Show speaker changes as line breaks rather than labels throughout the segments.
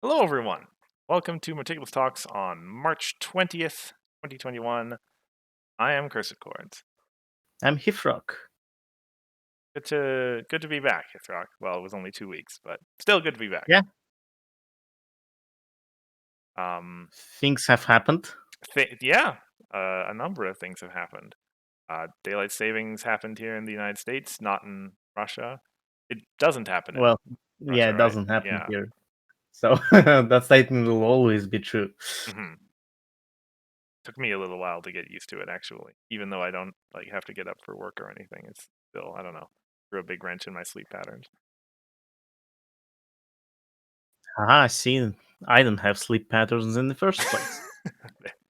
Hello, everyone. Welcome to Meticulous Talks on March 20th, 2021. I am Cursed Chords.
I'm Hifrock.
Good to be back, Hithrock. Well, it was only 2 weeks, but still good to be back.
Yeah,
Um,
things have happened.
yeah, a number of things have happened. Daylight savings happened here in the United States, not in Russia. It doesn't happen in
Well, yeah,
Russia,
it
right?
doesn't happen
Yeah.
here. So that statement will always be true.
hmm Took me a little while to get used to it, actually. Even though I don't have to get up for work or anything, it's still, I don't know, threw a big wrench in my sleep patterns.
See, I don't have sleep patterns in the first place.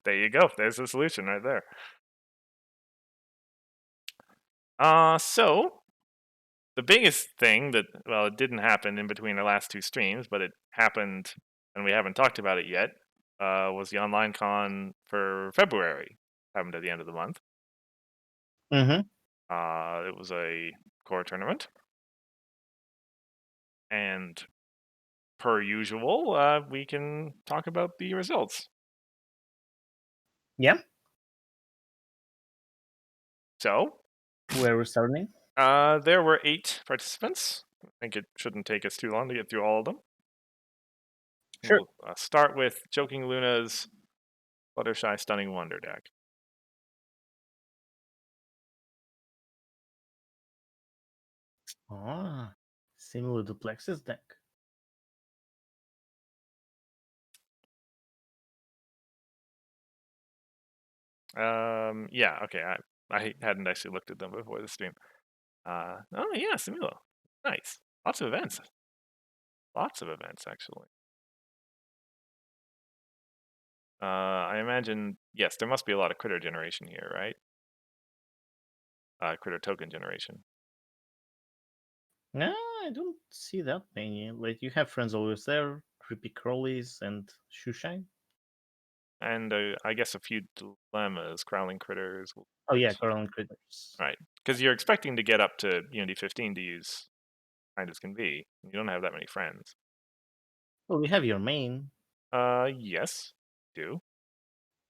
There you go. There's the solution right there. So the biggest thing that, well, it didn't happen in between the last two streams, but it happened and we haven't talked about it yet, was the online con for February. Happened at the end of the month.
Mm-hmm.
It was a core tournament, and per usual, we can talk about the results.
Yeah,
So,
where we're starting.
there were 8 participants. I think it shouldn't take us too long to get through all of them.
Sure.
We'll start with Joking Luna's Fluttershy Stunning Wonder deck.
Ah, similar to Plexus deck.
Yeah, okay. I hadn't actually looked at them before the stream. Oh yeah, Simulo. Nice. Lots of events. Lots of events actually. I imagine yes, there must be a lot of critter generation here, right? Critter token generation.
Nah, I don't see that many. Like you have friends always there, creepy crawlies and shoeshine.
And I guess a few dilemmas, crawling critters.
Oh yeah, Garland critters.
Right. Because you're expecting to get up to Unity 15 to use kind as can be. You don't have that many friends.
Well, we have your main,
Yes, do.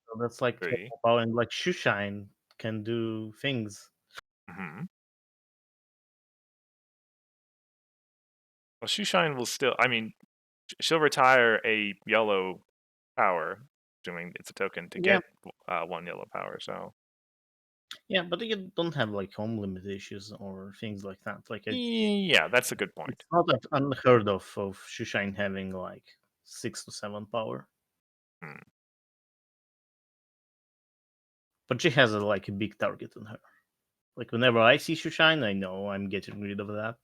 so that's like 12
Three.
power, and like shoeshine can do things.
hmm Well, Shoeshine will still. I mean, she'll retire a yellow power, assuming it's a token to
Yeah,
get 1 yellow power. So
yeah, but you don't have like home limit issues or things like that.
yeah, that's a good point.
It's not that unheard of Shushine having like 6 to 7 power,
Hmm.
but she has like a big target on her. Like whenever I see Shushine, I know I'm getting rid of that.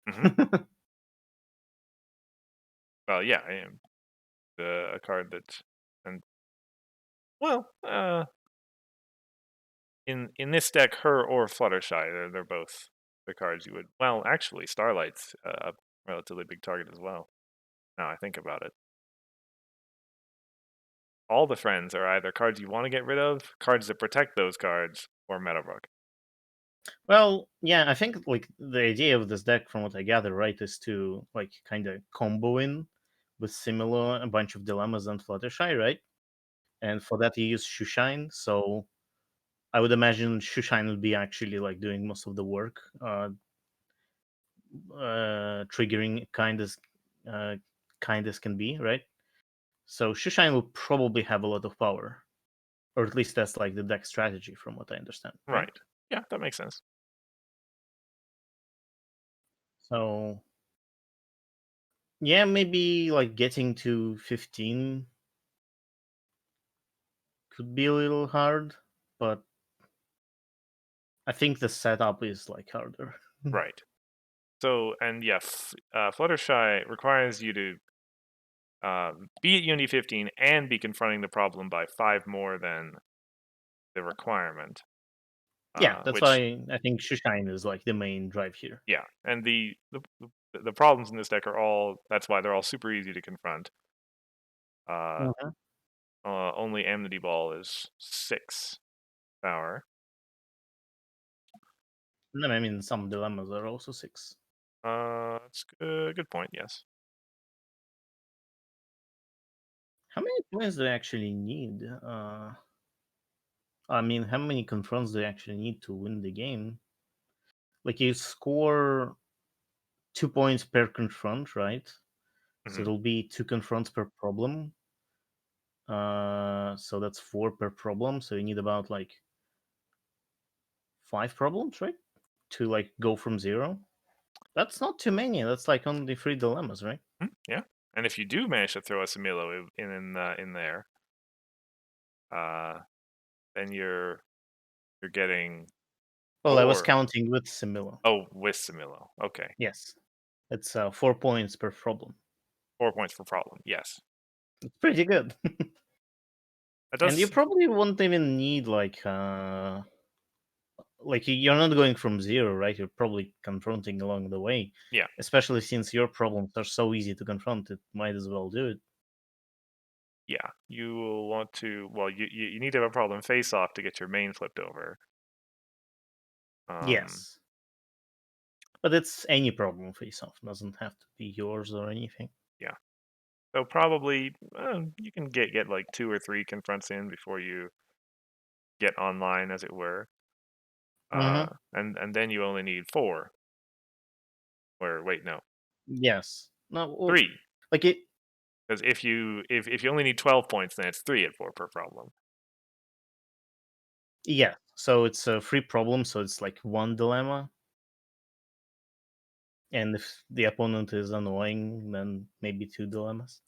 hmm Well, yeah, I am a card that, and well, in this deck, her or Fluttershy, they're both the cards you would. Well, actually, Starlight's a relatively big target as well. Now I think about it. All the friends are either cards you want to get rid of, cards that protect those cards, or Meadowbrook.
Well, yeah, I think like the idea of this deck, from what I gather, right, is to like kind of combo in with similar a bunch of dilemmas and Fluttershy, right? And for that, you use Shushine. So I would imagine Shushine would be actually like doing most of the work, triggering uh, kind as can be, right? So Shushine will probably have a lot of power, or at least that's like the deck strategy, from what I understand, right?
Right. Yeah, that makes sense.
So yeah, maybe like getting to 15 could be a little hard, but I think the setup is like harder.
Right. So, and yes, Fluttershy requires you to be at Unity 15 and be confronting the problem by 5 more than the requirement.
Yeah, that's
Which,
why I think Shushine is like the main drive here.
yeah, and the problems in this deck are all. That's why they're all super easy to confront. Uh,
Mhm.
Only Amnesty Ball is 6 power.
And I mean, some dilemmas are also 6.
That's a good point. Yes.
How many points do I actually need? I mean, how many confronts do you actually need to win the game? Like you score 2 points per confront, right? So
Hmm.
it'll be two confronts per problem. So that's four per problem. So you need about like five problems, right? To like go from zero. That's not too many. That's like only three dilemmas, right?
Yeah, and if you do manage to throw a Similo in there, uh, then you're getting
Well, I was
four.
counting with Similo.
Oh, with Similo. Okay,
Yes, it's 4 points per problem.
4 points per problem. Yes,
It's pretty good.
that
And you
does.
probably won't even need like you're not going from zero, right? You're probably confronting along the way,
Yeah,
especially since your problems are so easy to confront. It might as well do it.
yeah. You will want to. Well, you need to have a problem face off to get your main flipped over. Um,
Yes, but it's any problem face off. Doesn't have to be yours or anything.
yeah. So probably you can get like two or three confronts in before you get online, as it were.
Mm-hmm.
And then you only need four. Or wait, no,
Yes. No. Well,
three.
like it.
Because if you only need 12 points, then it's three at four per problem.
Yeah. So it's a free problem. So it's like one dilemma, and if the opponent is annoying, then maybe two dilemmas.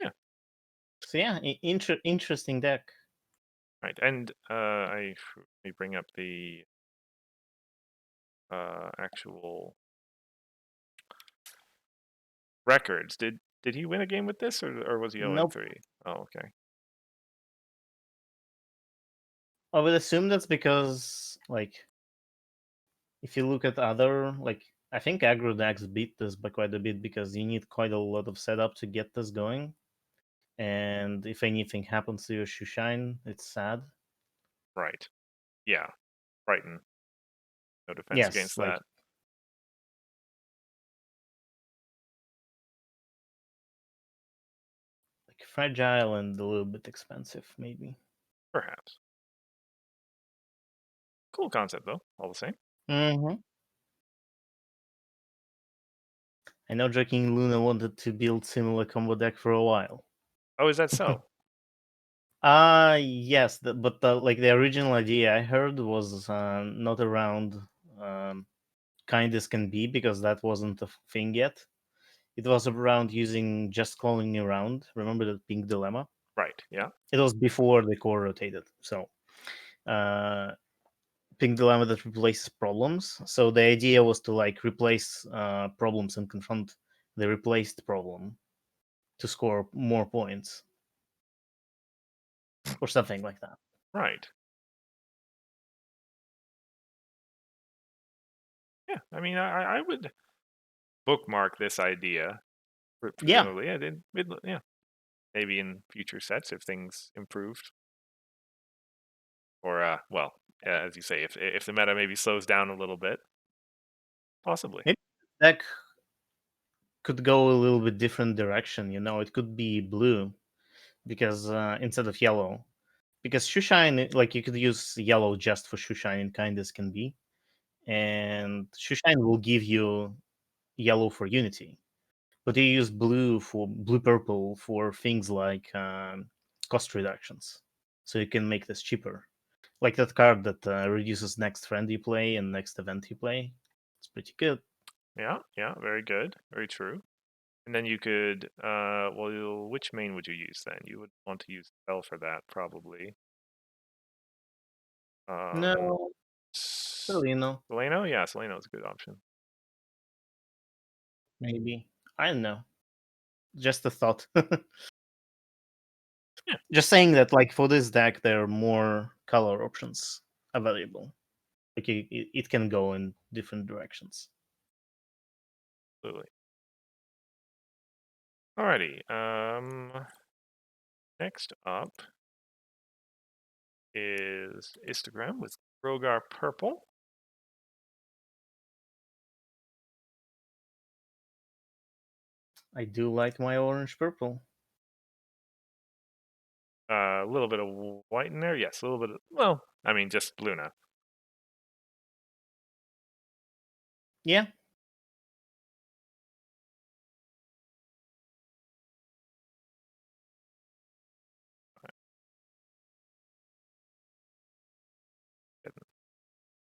Yeah,
So yeah, interesting deck.
right. And let me bring up the actual records. Did he win a game with this, or was he 0
Nope.
3? Oh, okay.
I would assume that's because like if you look at other like I think aggro decks beat this by quite a bit because you need quite a lot of setup to get this going. And if anything happens to your Shushain, it's sad.
Right. Yeah. Brighton. No defense
Yes,
against
like
that.
fragile and a little bit expensive, maybe.
Perhaps. Cool concept though. All the same.
Hmm. I know Joking Luna wanted to build similar combo deck for a while.
Oh, is that so?
Yes, but like the original idea I heard was not around um, kind as can be because that wasn't a thing yet. It was around using just calling around. Remember the pink dilemma?
Right. Yeah.
It was before the core rotated. So uh, pink dilemma that replaces problems. So the idea was to like replace problems and confront the replaced problem to score more points or something like that.
Right. Yeah. I mean, I would bookmark this idea.
Yeah,
Presumably, yeah. Yeah. Maybe in future sets if things improved, or well, as you say, if the meta maybe slows down a little bit, possibly.
maybe that could go a little bit different direction. It could be blue because instead of yellow, because Shoeshine, like you could use yellow just for Shoeshine in kind as can be, and Shoeshine will give you yellow for Unity, but you use blue purple for things like cost reductions, so you can make this cheaper. Like that card that reduces next friend you play and next event you play. It's pretty good.
Yeah, yeah, very good, very true. And then you could, well, which main would you use then? You would want to use spell for that, probably. Um,
No, Seleno,
Seleno? Yeah, Seleno's a good option.
maybe. I don't know. Just a thought.
Yeah,
Just saying that, like for this deck, there are more color options available. Like it can go in different directions.
absolutely. Alrighty. Next up is Instagram with Rogar Purple.
I do like my orange purple.
A little bit of white in there, yes. A little bit. Well, I mean, just Luna.
Yeah,
Getting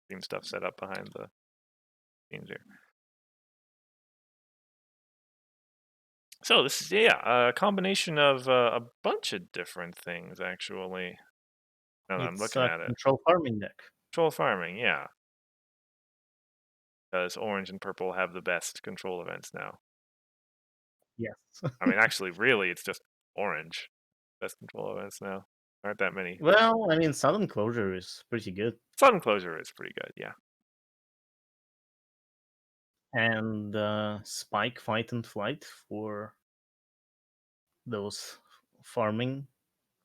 Team stuff set up behind the scenes here. So this is a combination of a bunch of different things actually. Now that I'm
it's
looking
a
at it,
control farming deck.
control farming, yeah, because orange and purple have the best control events now.
Yes.
I mean, actually, really, it's just orange best control events now. Aren't that many?
Well, I mean, sudden closure is pretty good,
Sun closure is pretty good, yeah.
and spike, fight, and flight for those farming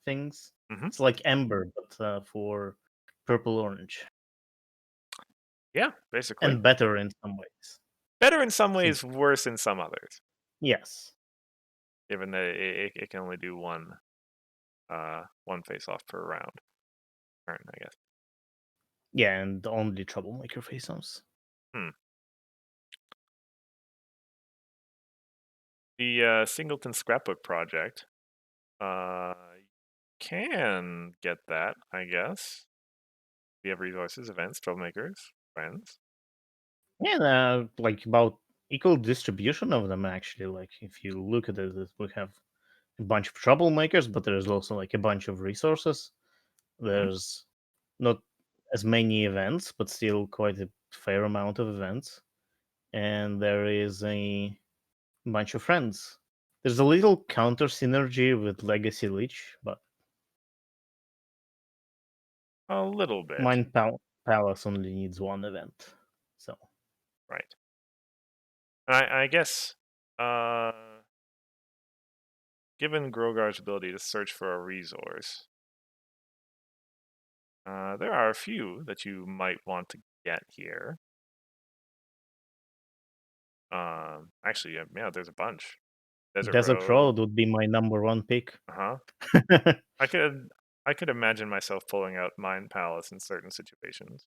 things.
Hmm.
It's like Ember, but for purple orange,
Yeah, basically.
and better in some ways.
Better in some
Since
ways, worse in some others.
yes,
Given that it can only do one face off per round turn, I guess.
yeah, and only troublemaker face-offs.
Hmm. The Singleton Scrapbook Project uh, can get that, I guess. We have resources, events, troublemakers, friends.
Yeah, like about equal distribution of them actually. Like if you look at it, we have a bunch of troublemakers, but there's also like a bunch of resources.
Hmm.
There's not as many events, but still quite a fair amount of events. And there is a bunch of friends. There's a little counter synergy with Legacy Leech, but
A little bit,
Mine Palace only needs one event. So
right. And I guess, uh, given Grogar's ability to search for a resource, there are a few that you might want to get here. Actually, yeah, there's a bunch. Desert
Desert
Road.
Road would be my number one pick.
Uh-huh. I could I could imagine myself pulling out Mind Palace in certain situations.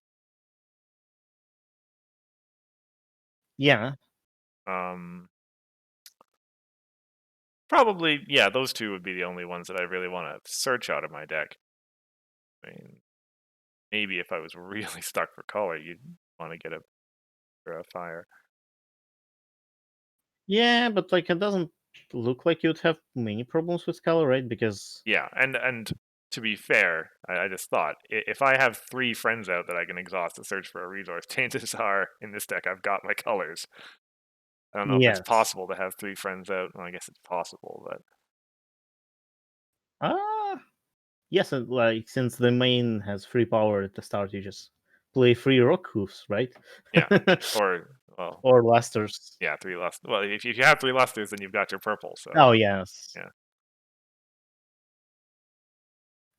Yeah,
Um, Probably, yeah, those two would be the only ones that I really want to search out of my deck. I mean, maybe if I was really stuck for color, you'd want to get a for a fire.
yeah, but like it doesn't look like you'd have many problems with color, right? Because
Yeah, and to be fair, I just thought if I have 3 friends out that I can exhaust to search for a resource, chances are in this deck I've got my colors. I don't know if it's
yes,
possible to have 3 friends out. Well, I guess it's possible, but
ah, yes, and like since the main has free power at the start, you just play free rock hoofs, right?
yeah. Or well,
Or lusters.
yeah, 3 lust. Well, if you have 3 lusters, then you've got your purple. So
Oh yes.
yeah.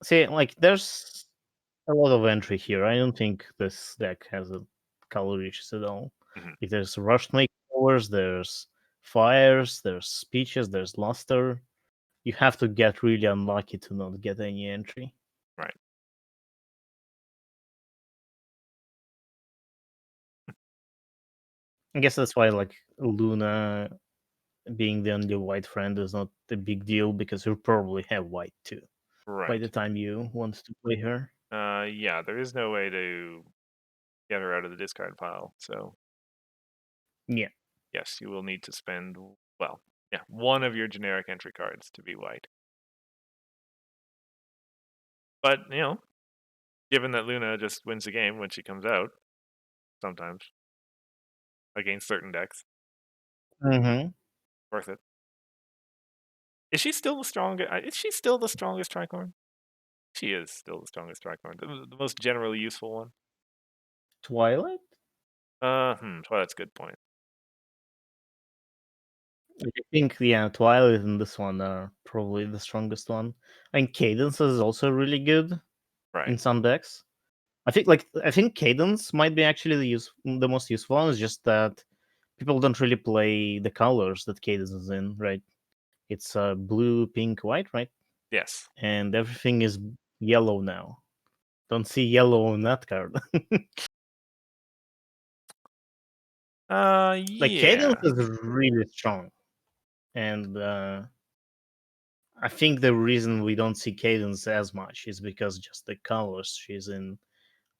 See, like there's a lot of entry here. I don't think this deck has a color reaches at all.
Hmm.
Like, there's rushed makeovers, there's fires, there's speeches, there's luster. You have to get really unlucky to not get any entry.
Right.
I guess that's why like Luna being the only white friend is not a big deal because you probably have white too by the
Right.
time you want to play her.
Yeah, there is no way to get her out of the discard pile. So
Yeah.
yes, you will need to spend, well, yeah, one of your generic entry cards to be white. But, given that Luna just wins the game when she comes out, sometimes, against certain decks,
Mm-hmm.
worth it. Is she still the strongest? Is she still the strongest tricorn? She is still the strongest tricorn. The most generally useful one.
Twilight?
Well, that's a good point.
Like, I think yeah, Twilight and this one are probably the strongest one. I think Cadence is also really good
Right.
in some decks. I think Cadence might be actually the most useful one. It's just that people don't really play the colors that Cadence is in, right? It's blue, pink, white, right?
Yes.
And everything is yellow now. Don't see yellow on that card. Like Cadence
Yeah.
is really strong, and I think the reason we don't see Cadence as much is because just the colors she's in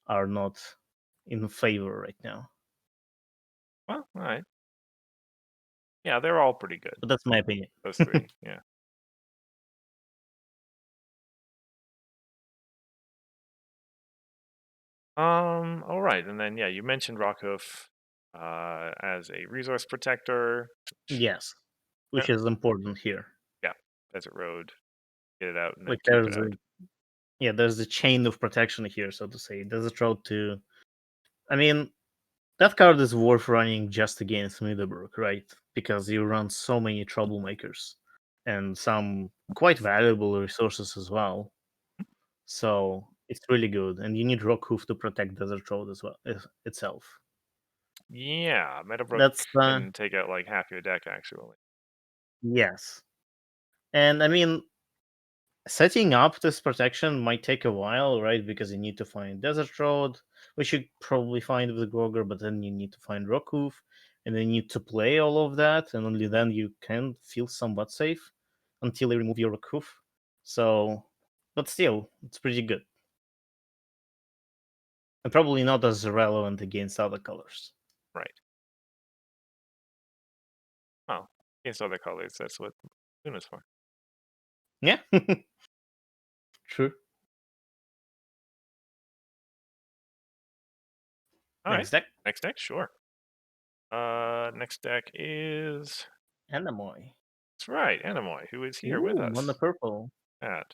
are not in favor right now.
Well, all right. Yeah, they're all pretty good.
But that's my opinion.
Those three. Yeah. All right, and then yeah, you mentioned Rockhoof as a resource protector.
Yes,
Yeah,
which is important here.
yeah, Desert Road, get it out and then
Like
keep it out.
there's a chain of protection here, so to say. There's a road to. I mean, that card is worth running just against Middleburg, right? Because you run so many troublemakers and some quite valuable resources as well. So it's really good, and you need Rockhoof to protect Desert Road as well itself.
Yeah, Meadowbrook
That's
can take out like half your deck actually.
yes, and I mean setting up this protection might take a while, right? Because you need to find Desert Road, which you probably find with Gogger, but then you need to find Rockhoof, and then you need to play all of that, and only then you can feel somewhat safe until you remove your Rockhoof. So, but still, it's pretty good. And probably not as relevant against other colors.
Right. Oh, against other colors, that's what Luna's for.
Yeah, true.
All right.
Next deck,
Next deck, sure. Next deck is
Anemoy.
that's right, Anemoy, who is here with
Ooh, mono
us.
purple.
At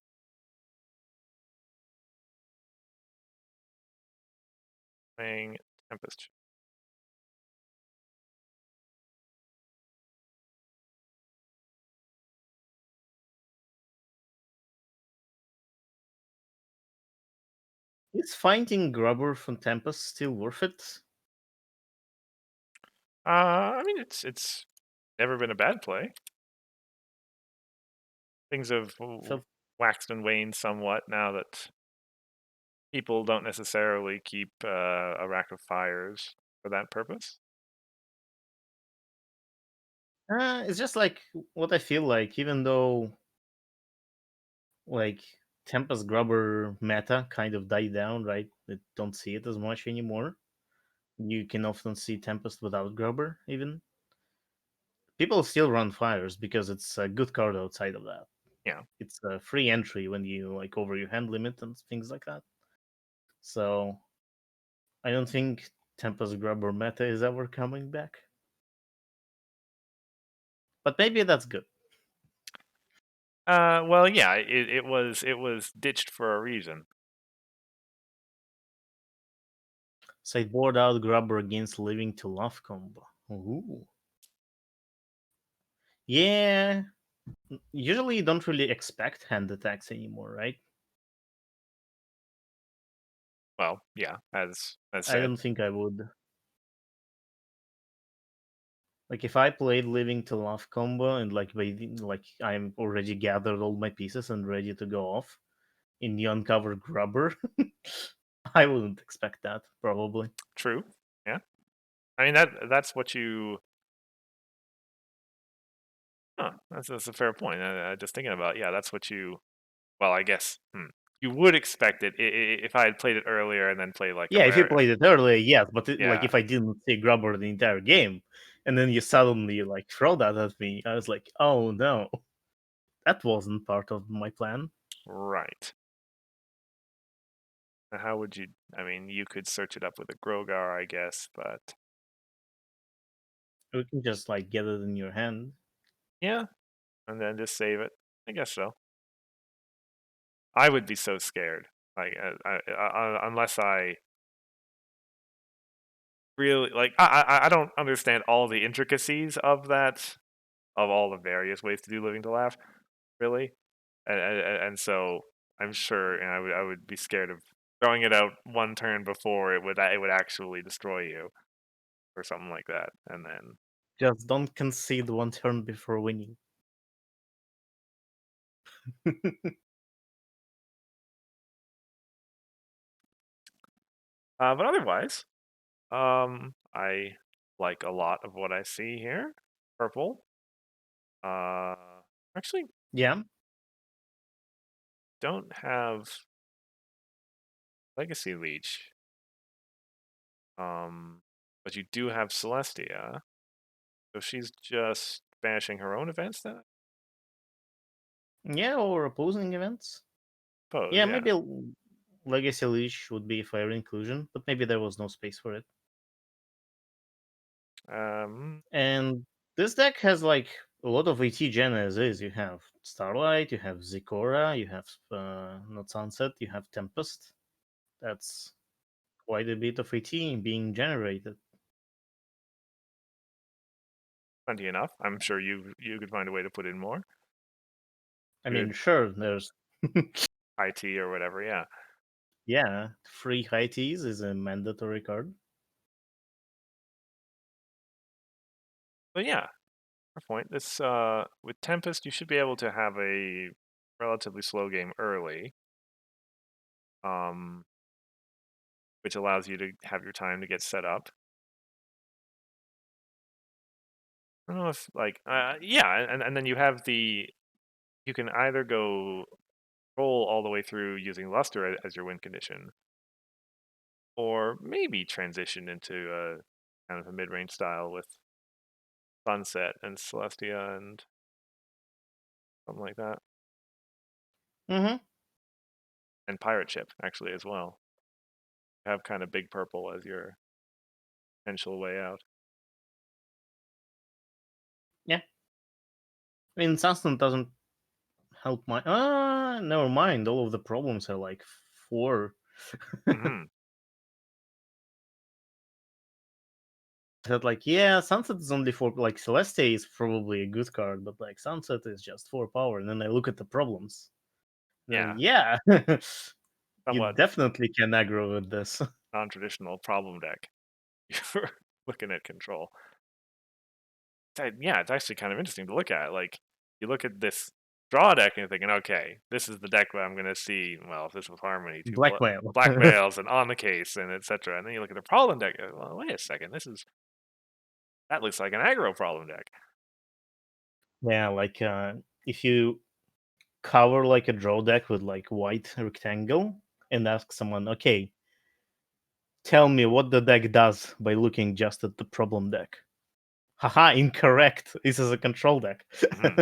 playing Tempest.
Is finding Grubber from Tempest still worth it?
I mean, it's never been a bad play. Things have
Felt
waxed and waned somewhat now that people don't necessarily keep a rack of fires for that purpose.
It's just like what I feel like, even though like Tempest Grubber meta kind of died down, right? I don't see it as much anymore. You can often see Tempest without Grubber, even. People still run fires because it's a good card outside of that.
Yeah.
It's a free entry when you like over your hand limit and things like that. So I don't think Tempest Grubber meta is ever coming back. But maybe that's good.
Well, yeah, it was ditched for a reason.
Sideboard out Grubber against Living to Love combo. Ooh. Yeah, usually you don't really expect hand attacks anymore, right?
Well, yeah, as
I
said,
don't think I would. Like if I played Living to Love combo and like I'm already gathered all my pieces and ready to go off in the uncovered Grubber, I wouldn't expect that probably.
true. Yeah, I mean that's what you. Huh, that's a fair point. Just thinking about, yeah, that's what you. Well, I guess you would expect it if I had played it earlier and then played like a
Yeah, if you
rare.
played it earlier, yes, but like
Yeah,
if I didn't see Grubber the entire game, and then you suddenly like throw that at me, I was like, oh no, that wasn't part of my plan.
right. How would you? I mean, you could search it up with a Grogar, I guess, but
You can just like get it in your hand.
yeah, and then just save it. I guess so. I would be so scared, like unless I really like. I don't understand all the intricacies of that, of all the various ways to do Living to Laugh, really, and so I'm sure, and I would be scared of throwing it out one turn before it would actually destroy you or something like that, and then
Just don't concede one turn before winning.
But otherwise, I like a lot of what I see here. Purple. Uh, actually,
Yeah.
don't have Legacy Leech. But you do have Celestia, so she's just banishing her own events then, I
Yeah, or opposing events.
suppose,
Yeah,
yeah.
maybe Legacy Leash would be fair inclusion, but maybe there was no space for it.
Um,
And this deck has like a lot of AT gen as is. You have Starlight, you have Zikora, you have not Sunset, you have Tempest. That's quite a bit of AT being generated.
plenty enough. I'm sure you could find a way to put in more.
I mean,
Good
sure, there's
IT or whatever, yeah.
yeah, free high teas is a mandatory card.
But yeah, fair point. This with Tempest, you should be able to have a relatively slow game early, um, which allows you to have your time to get set up. I don't know if like yeah, and then you can either go roll all the way through using Luster as your win condition, or maybe transition into a kind of a mid-range style with Sunset and Celestia and something like that,
Mm-hmm.
and Pirate Ship actually as well. Have kind of big purple as your potential way out.
Yeah. I mean, Sunston doesn't help my. Never mind. All of the problems are like four.
Hmm.
That like, yeah, Sunset is only four. Like Celeste is probably a good card, but like Sunset is just 4 power. And then I look at the problems. Then
Yeah,
yeah, you
somewhat
definitely can aggro with this.
non-traditional problem deck. You're looking at control. Yeah, it's actually kind of interesting to look at. Like you look at this draw deck and you're thinking, okay, this is the deck where I'm going to see. Well, if this was Harmony, two
Black whale.
black whales and on the case and etc. And then you look at the problem deck. Well, wait a second, that looks like an aggro problem deck.
Yeah, like if you cover like a draw deck with like white rectangle and ask someone, okay, tell me what the deck does by looking just at the problem deck. Haha, incorrect. This is a control deck.
Hmm.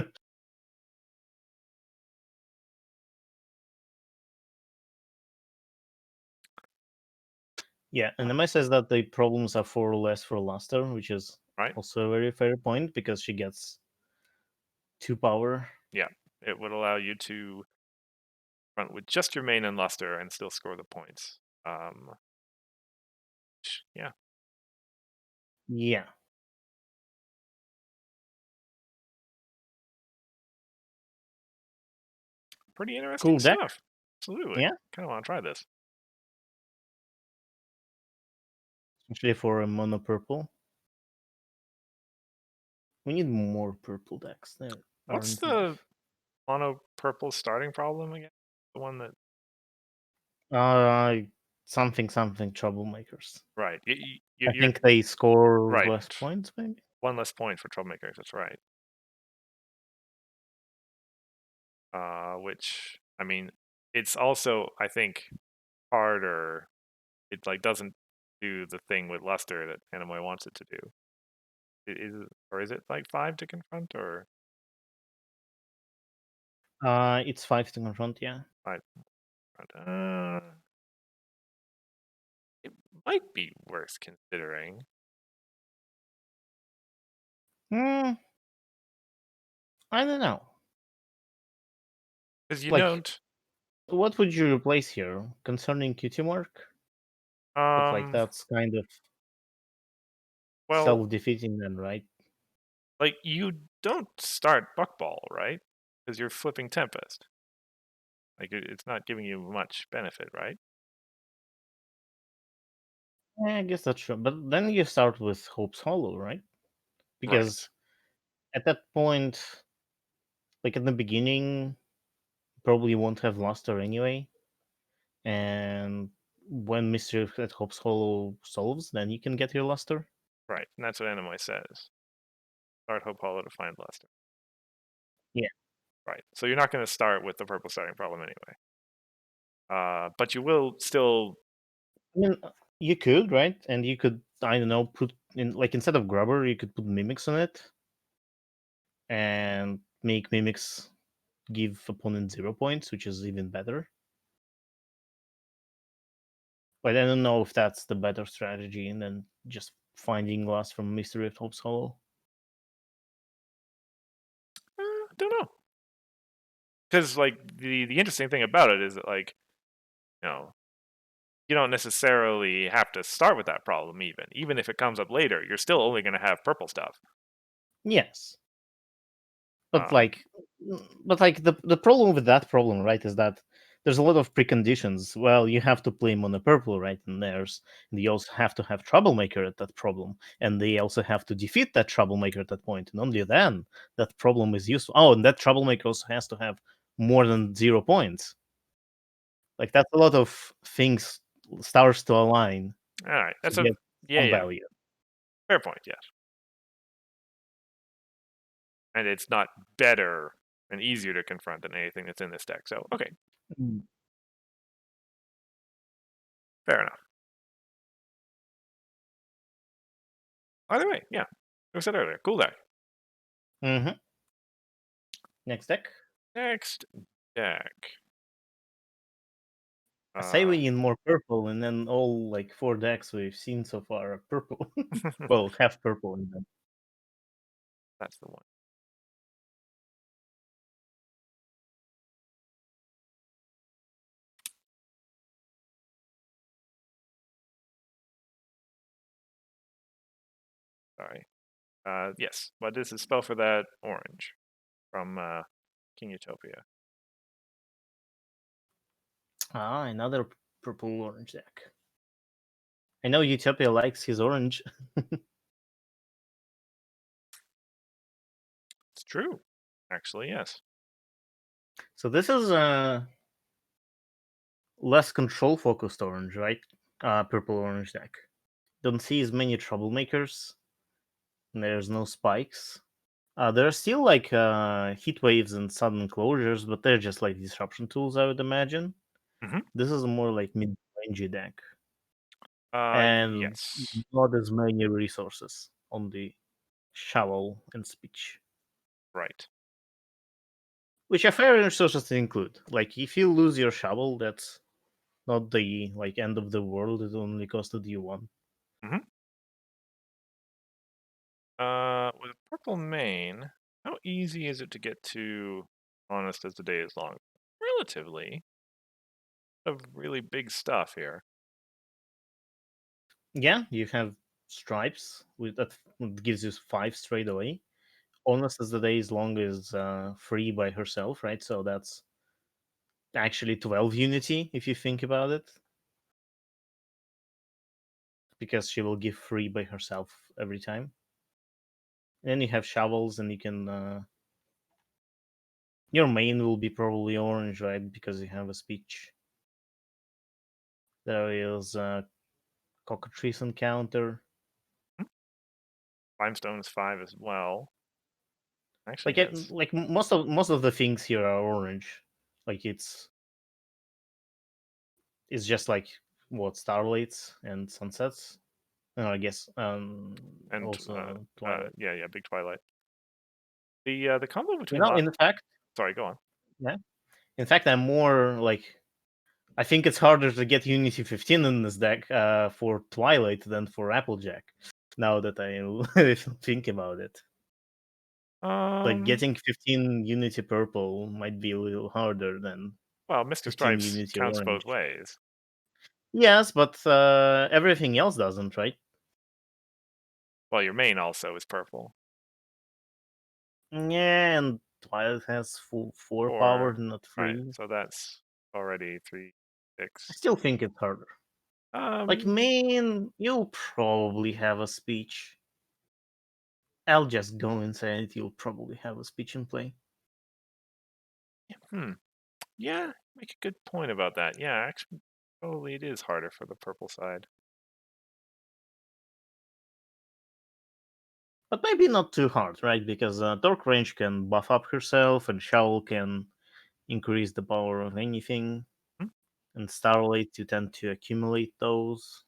Yeah, and Emma says that the problems are four or less for Luster, which is
Right?
also a very fair point because she gets 2 power.
Yeah, it would allow you to front with just your main and luster and still score the points. Yeah,
Yeah.
pretty interesting
Cool deck.
stuff. Absolutely.
Yeah.
Kind of want to try this.
Especially for a mono purple. We need more purple decks. There
What's
aren't
the
enough.
mono purple starting problem again? The one that
Uh something troublemakers.
right.
I
You're
think they score
right.
less points, maybe.
One less point for troublemakers. That's right. Which I mean, it's also I think harder. It like doesn't do the thing with luster that Animoy wants it to do. Or is it like 5 to confront or
It's 5 to confront, yeah.
5 to confront? It might be worth considering.
Hmm, I don't know.
Because you
Like,
don't.
what would you replace here? Concerning QT mark? But like
Um,
that's kind of
well,
self-defeating then, right?
like you don't start Buckball, right? Because you're flipping Tempest. Like it's not giving you much benefit, right?
Yeah, I guess that's true. But then you start with Hope's Hollow, right?
Right.
because at that point, like in the beginning, probably won't have Luster anyway. And when Mystery at Hope's Hollow solves, then you can get your Luster.
Right. And that's what Animoy says. Start Hope Hollow to find Luster.
Yeah.
Right. So you're not going to start with the purple starting problem anyway. But you will still.
I mean, you could, right? And you could, I don't know, put in like instead of Grubber, you could put Mimics on it and make Mimics give opponent 0 points, which is even better. But I don't know if that's the better strategy than just finding loss from Mystery of Hope's Hollow.
Don't know. Because like the interesting thing about it is that like you know you don't necessarily have to start with that problem even if it comes up later. You're still only going to have purple stuff.
Yes. But
Um,
like the problem with that problem, right, is that there's a lot of preconditions. Well, you have to play mono purple, right? And you also have to have troublemaker at that problem. And they also have to defeat that troublemaker at that point. And only then that problem is useful. Oh, and that troublemaker also has to have more than 0 points. Like that's a lot of things stars to align
all right.
to
That's a
get
yeah
some
yeah
value.
fair point. Yes. And it's not better and easier to confront than anything that's in this deck. So okay,
Mm.
fair enough. Either way, yeah. Like I said earlier, cool deck.
Mm-hmm. Next deck.
Next deck.
I say
Uh,
we need more purple, and then all like 4 decks we've seen so far are purple. Well, half purple in them.
that's the one. Sorry. Yes. What is the spell for that orange from King Utopia?
Ah, another purple orange deck. I know Utopia likes his orange.
It's true. Actually, yes.
So this is a less control focused orange, right? Purple orange deck. Don't see as many troublemakers. There's no spikes. There are still like heat waves and sudden closures, but they're just like disruption tools, I would imagine.
Mm-hmm.
This is a more like mid range deck. And
Yes.
not as many resources on the shovel and speech,
Right.
which are fair resources to include. Like if you lose your shovel, that's not the like end of the world. It only costed you one.
Mm-hmm. With a purple mane, how easy is it to get to honest as the day is long? Relatively. Of really big stuff here.
Yeah, you have stripes with that gives you 5 straight away. Honest as the day is long is free by herself, right? So that's actually 12 unity if you think about it, because she will give free by herself every time. And then you have shovels, and you can your main will be probably orange, right? Because you have a speech. There is a cockatrice encounter.
Limestone's 5 as well. Actually
Like
has.
like most of the things here are orange. Like it's just like what starlights and sunsets. I guess
And
also twilight.
yeah, yeah, big Twilight. The combo
You
between
know, in fact,
sorry, go on.
yeah. In fact, I'm more like I think it's harder to get Unity 15 in this deck for Twilight than for Applejack. Now that I think about it, like
Um,
getting 15 Unity Purple might be a little harder than
well, Mr.
15
Stripes
Unity
counts
Orange.
both ways.
Yes, but everything else doesn't, right?
Well, your main also is purple.
Yeah, and Twilight has full 4 power,
Or
not
right,
3.
so that's already three,
I
six.
still think it's harder. Like
Um,
main, you'll probably have a speech. I'll just go inside. You'll probably have a speech and play.
Hmm. Yeah, make a good point about that. Yeah, actually, probably it is harder for the purple side.
But maybe not too hard, right? Because Dark Range can buff up herself, and Shovel can increase the power of anything,
Hmm?
and Starlight you tend to accumulate those.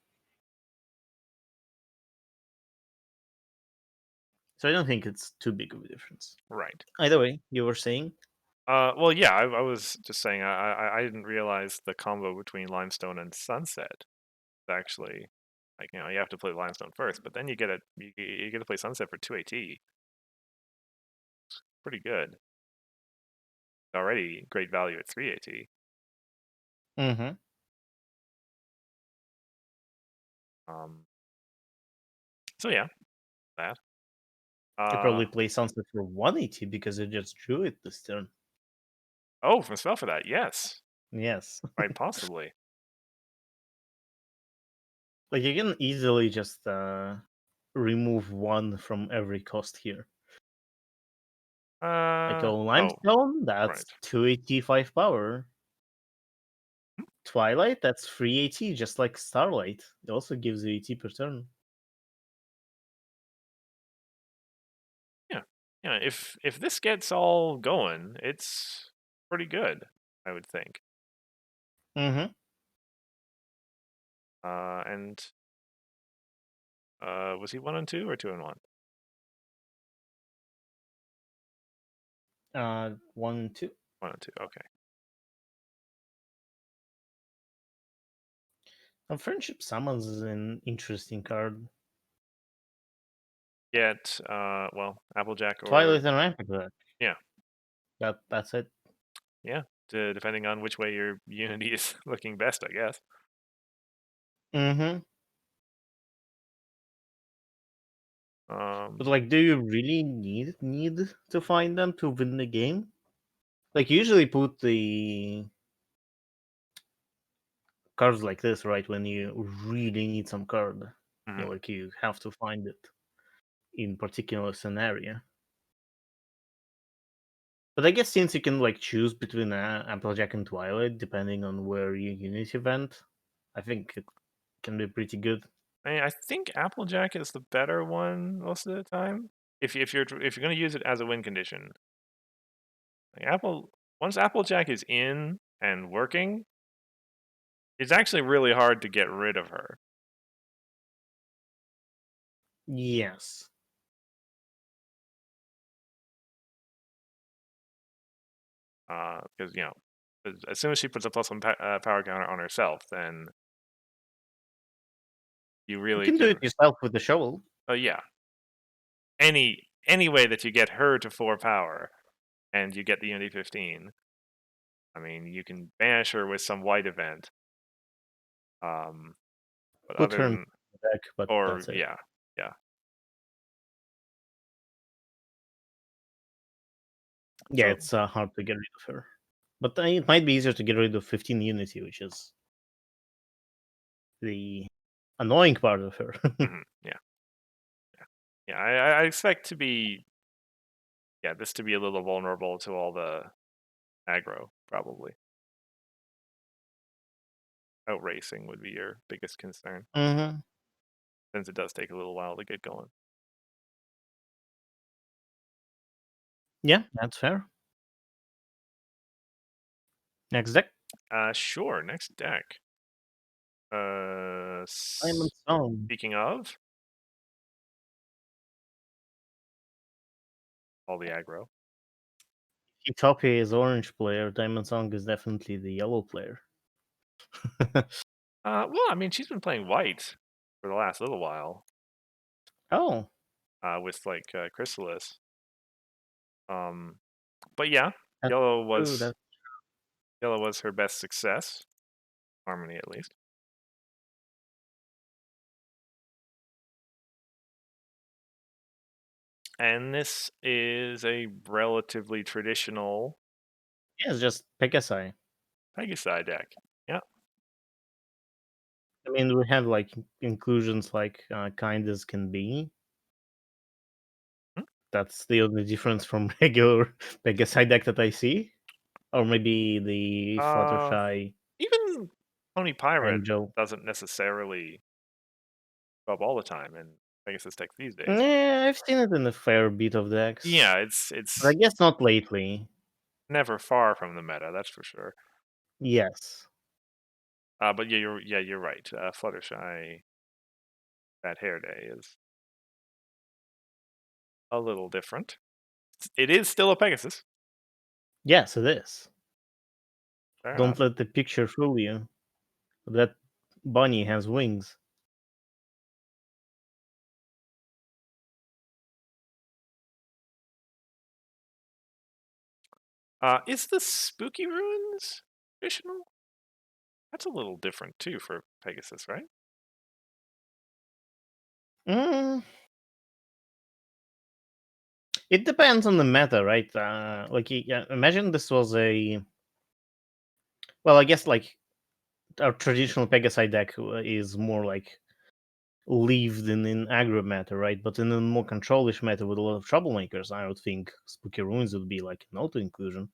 So I don't think it's too big of a difference.
Right.
Either way, you were saying?
Well, yeah, I was just saying I didn't realize the combo between limestone and sunset. Actually, like you have to play limestone first, but then you get to play sunset for 2 AT. Pretty good. Already great value at 3 AT.
Mm-hmm.
Um, so yeah, that.
You
Uh,
probably play Sunset for 180 because you just drew it this turn.
oh, from spell for that, yes,
Yes.
quite possibly.
Like you can easily just remove one from every cost here. Like a
Oh,
limestone,
right.
that's 285 power.
Hmm,
Twilight, that's 380, just like Starlight. It also gives you 80 per turn.
yeah, yeah. If this gets all going, it's pretty good, I would think.
Mm-hmm.
And was he 1 and 2 or 2 and 1?
1 and 2.
1 and 2. Okay.
Friendship Summons is an interesting card.
Get well, Applejack or
Twilight and Rampant.
yeah,
That's it.
yeah. Depending on which way your Unity is looking best, I guess.
Mm-hmm. But
Um,
like, do you really need to find them to win the game? Like, you usually put the cards like this, right? When you really need some card,
mhm.
like you have to find it in particular scenario. But I guess since you can like choose between Applejack and Twilight depending on where you Unity event, I think it can be pretty good.
I think Applejack is the better one most of the time. If you're gonna use it as a win condition, like once Applejack is in and working, it's actually really hard to get rid of her.
Yes.
Because as soon as she puts a power counter on herself, then you
You
really
can do it
can.
yourself with the shovel.
Yeah, any way that you get her to 4 power and you get the Unity 15. I mean, you can banish her with some white event. Um, but
Put
other
her in
than
the deck, but
or
that's it.
yeah, yeah.
Yeah,
So
it's hard to get rid of her. But it might be easier to get rid of 15 Unity, which is the annoying part of her.
yeah, yeah, yeah. I expect this to be a little vulnerable to all the aggro probably. Outracing would be your biggest concern
hmm
since it does take a little while to get going.
Yeah, that's fair. Next deck,
Sure. Next deck.
Diamond Song.
Speaking of all the aggro.
Utopia is orange player. Diamond Song is definitely the yellow player.
Well, I mean, she's been playing white for the last little while,
Oh,
with like Chrysalis. Um, but yeah,
that's
yellow
true.
was
That's
yellow was her best success, Harmony at least. And this is a relatively traditional
yeah, it's just Pegasi.
Pegasi deck. Yeah,
I mean, we have like inclusions like kind as can be. That's the only difference from regular Pegaside deck that I see. Or maybe the
Uh,
Fluttershy
even Pony Pirate
Angel.
doesn't necessarily show up all the time in Pegasus decks these days.
Yeah, I've seen it in a fair bit of decks.
Yeah,
But I
it's
guess not lately.
never far from the meta, that's for sure.
Yes.
But yeah, you're right. Fluttershy, that hair day is a little different. It is still a Pegasus.
Yes, it is.
Fair
Don't
enough.
let the picture fool you. That bunny has wings.
Is the Spooky Ruins traditional? That's a little different too for Pegasus, right?
Mm, it depends on the meta, right? Yeah, imagine this was a well, I guess like our traditional Pegasi deck is more like lived in aggro meta, right? But in a more controlish meta with a lot of troublemakers, I would think Spooky Ruins would be like an auto inclusion,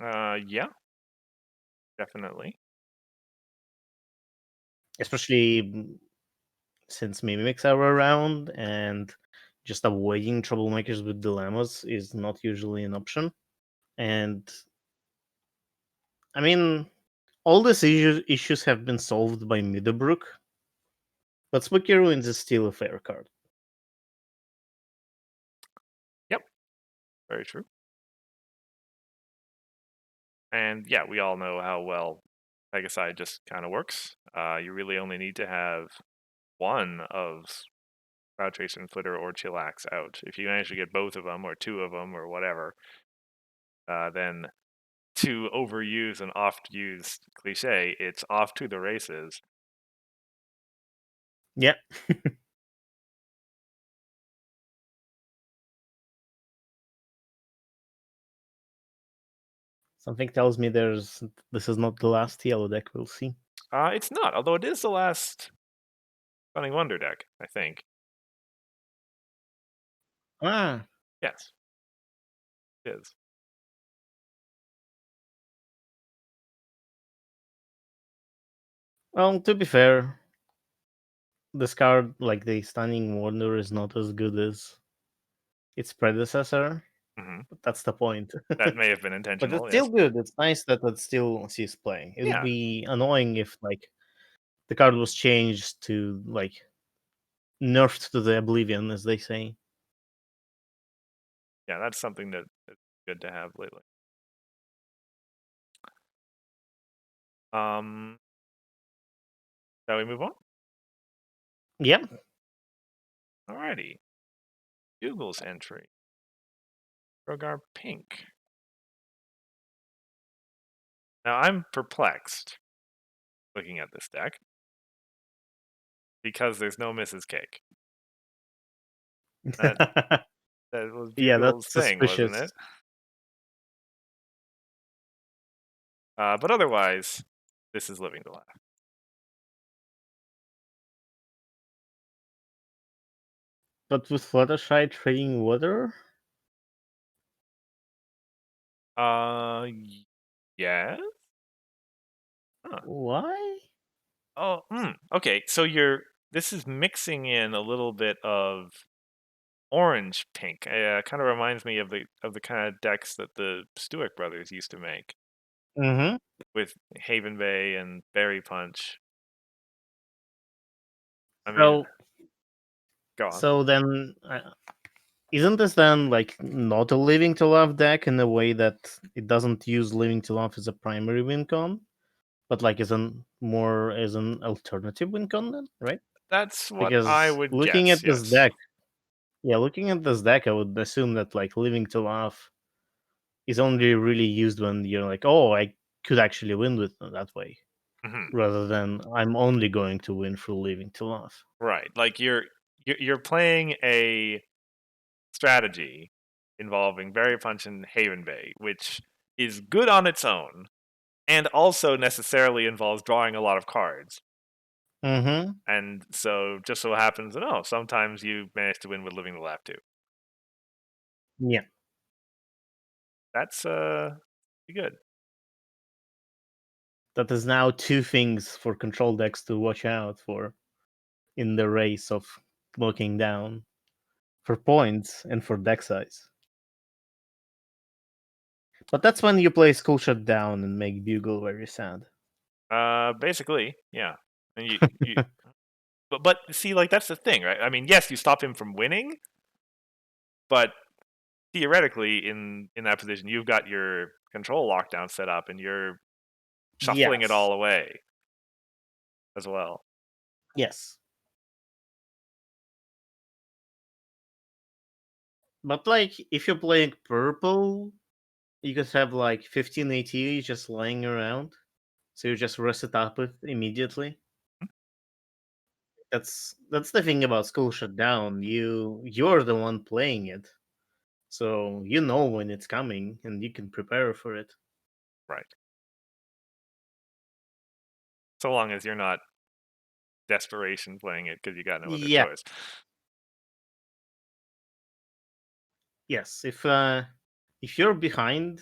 Yeah, definitely.
especially since mimics are around and just avoiding troublemakers with dilemmas is not usually an option. And I mean, all these issues have been solved by Middlebrook, but Spooky Ruins is still a fair card.
Yep, very true. And yeah, we all know how well Pegasi just kind of works. You really only need to have one of Cloud Tracer and Flitter or Chillax out. If you manage to get both of them or two of them or whatever, then to overuse an oft used cliche, it's off to the races.
Yeah. Something tells me this is not the last yellow deck we'll see.
It's not, although it is the last Stunning Wonder deck, I think.
Ah,
Yes, it is.
well, to be fair, this card, like the Stunning Wonder, is not as good as its predecessor.
Hmm.
But that's the point.
That may have been
But it's
intentional,
still
yes.
good. It's nice that it still sees play. It would
Yeah,
be annoying if like the card was changed to like nerfed to the oblivion, as they say.
yeah, that's something that's good to have lately. Um, shall we move on?
Yeah.
Alrighty. Google's entry. Rogar Pink. Now I'm perplexed looking at this deck because there's no Mrs. Cake. That that was
Yeah,
Bugle's
that's
thing, wasn't
suspicious.
it? But otherwise, this is living the life.
But with Fluttershy trading water,
Yeah. Huh.
why?
Oh, okay. So this is mixing in a little bit of orange pink. Kind of reminds me of the kind of decks that the Stewart brothers used to make
Mm-hmm.
with Haven Bay and Berry Punch. I mean,
So,
go on.
so then, isn't this then like not a Living to Love deck in a way that it doesn't use Living to Love as a primary win con, but like as an alternative win con then, right?
That's what I
Because
would
looking
guess.
at this
Yes.
deck, yeah, looking at this deck, I would assume that like Living to Love is only really used when you're like, oh, I could actually win with them that way,
Hmm.
rather than I'm only going to win through Living to Love.
Right. Like you're playing a strategy involving Berry Punch and Haven Bay, which is good on its own, and also necessarily involves drawing a lot of cards.
Mm-hmm.
And so just so happens that sometimes you manage to win with Living the Lab too.
Yeah,
That's pretty good.
that is now two things for control decks to watch out for in the race of looking down for points and for deck size. But that's when you play School Shutdown and make Bugle very sad.
Basically, yeah. And you but see, like that's the thing, right? I mean, yes, you stop him from winning, but theoretically, in that position, you've got your control lockdown set up, and you're shuffling it
Yes.
all away as well.
Yes. But like if you're playing purple, you could have like 15 AT just laying around. So you just rest it up it immediately. That's the thing about School Shutdown. You're the one playing it. So you know when it's coming and you can prepare for it.
Right. So long as you're not desperation playing it because you got no other
Yeah.
choice.
Yes. If you're behind,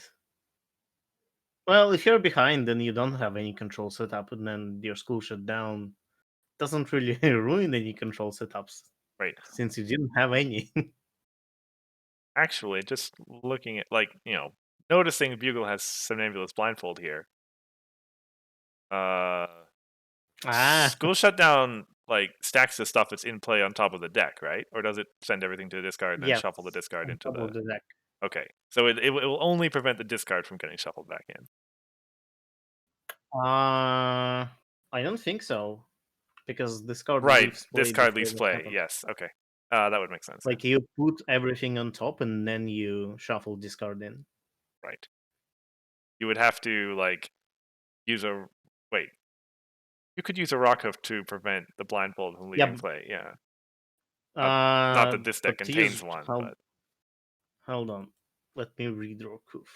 well, if you're behind then you don't have any control setup and then your School Shutdown doesn't really ruin any control setups
Right.
since you didn't have any.
Actually, just looking at noticing Bugle has Somnambulous Blindfold here. Uh,
Ah,
School Shutdown like stacks the stuff that's in play on top of the deck, right? Or does it send everything to the discard and then
yes.
shuffle the discard
On
into
top
the?
of the deck.
Okay, so it will only prevent the discard from getting shuffled back in.
I don't think so because this card
Right,
leaves play
discard
before
leaves
that
play.
happens.
Yes, okay, that would make sense. Yeah,
Like you put everything on top and then you shuffle discard in.
right. You would have to like use a wait. You could use a rock hoof to prevent the blindfold from leaving
Yeah.
play. Yeah, not
Uh,
that this deck
but to
contains
use
one, but
hold on. Let me read Rokuf.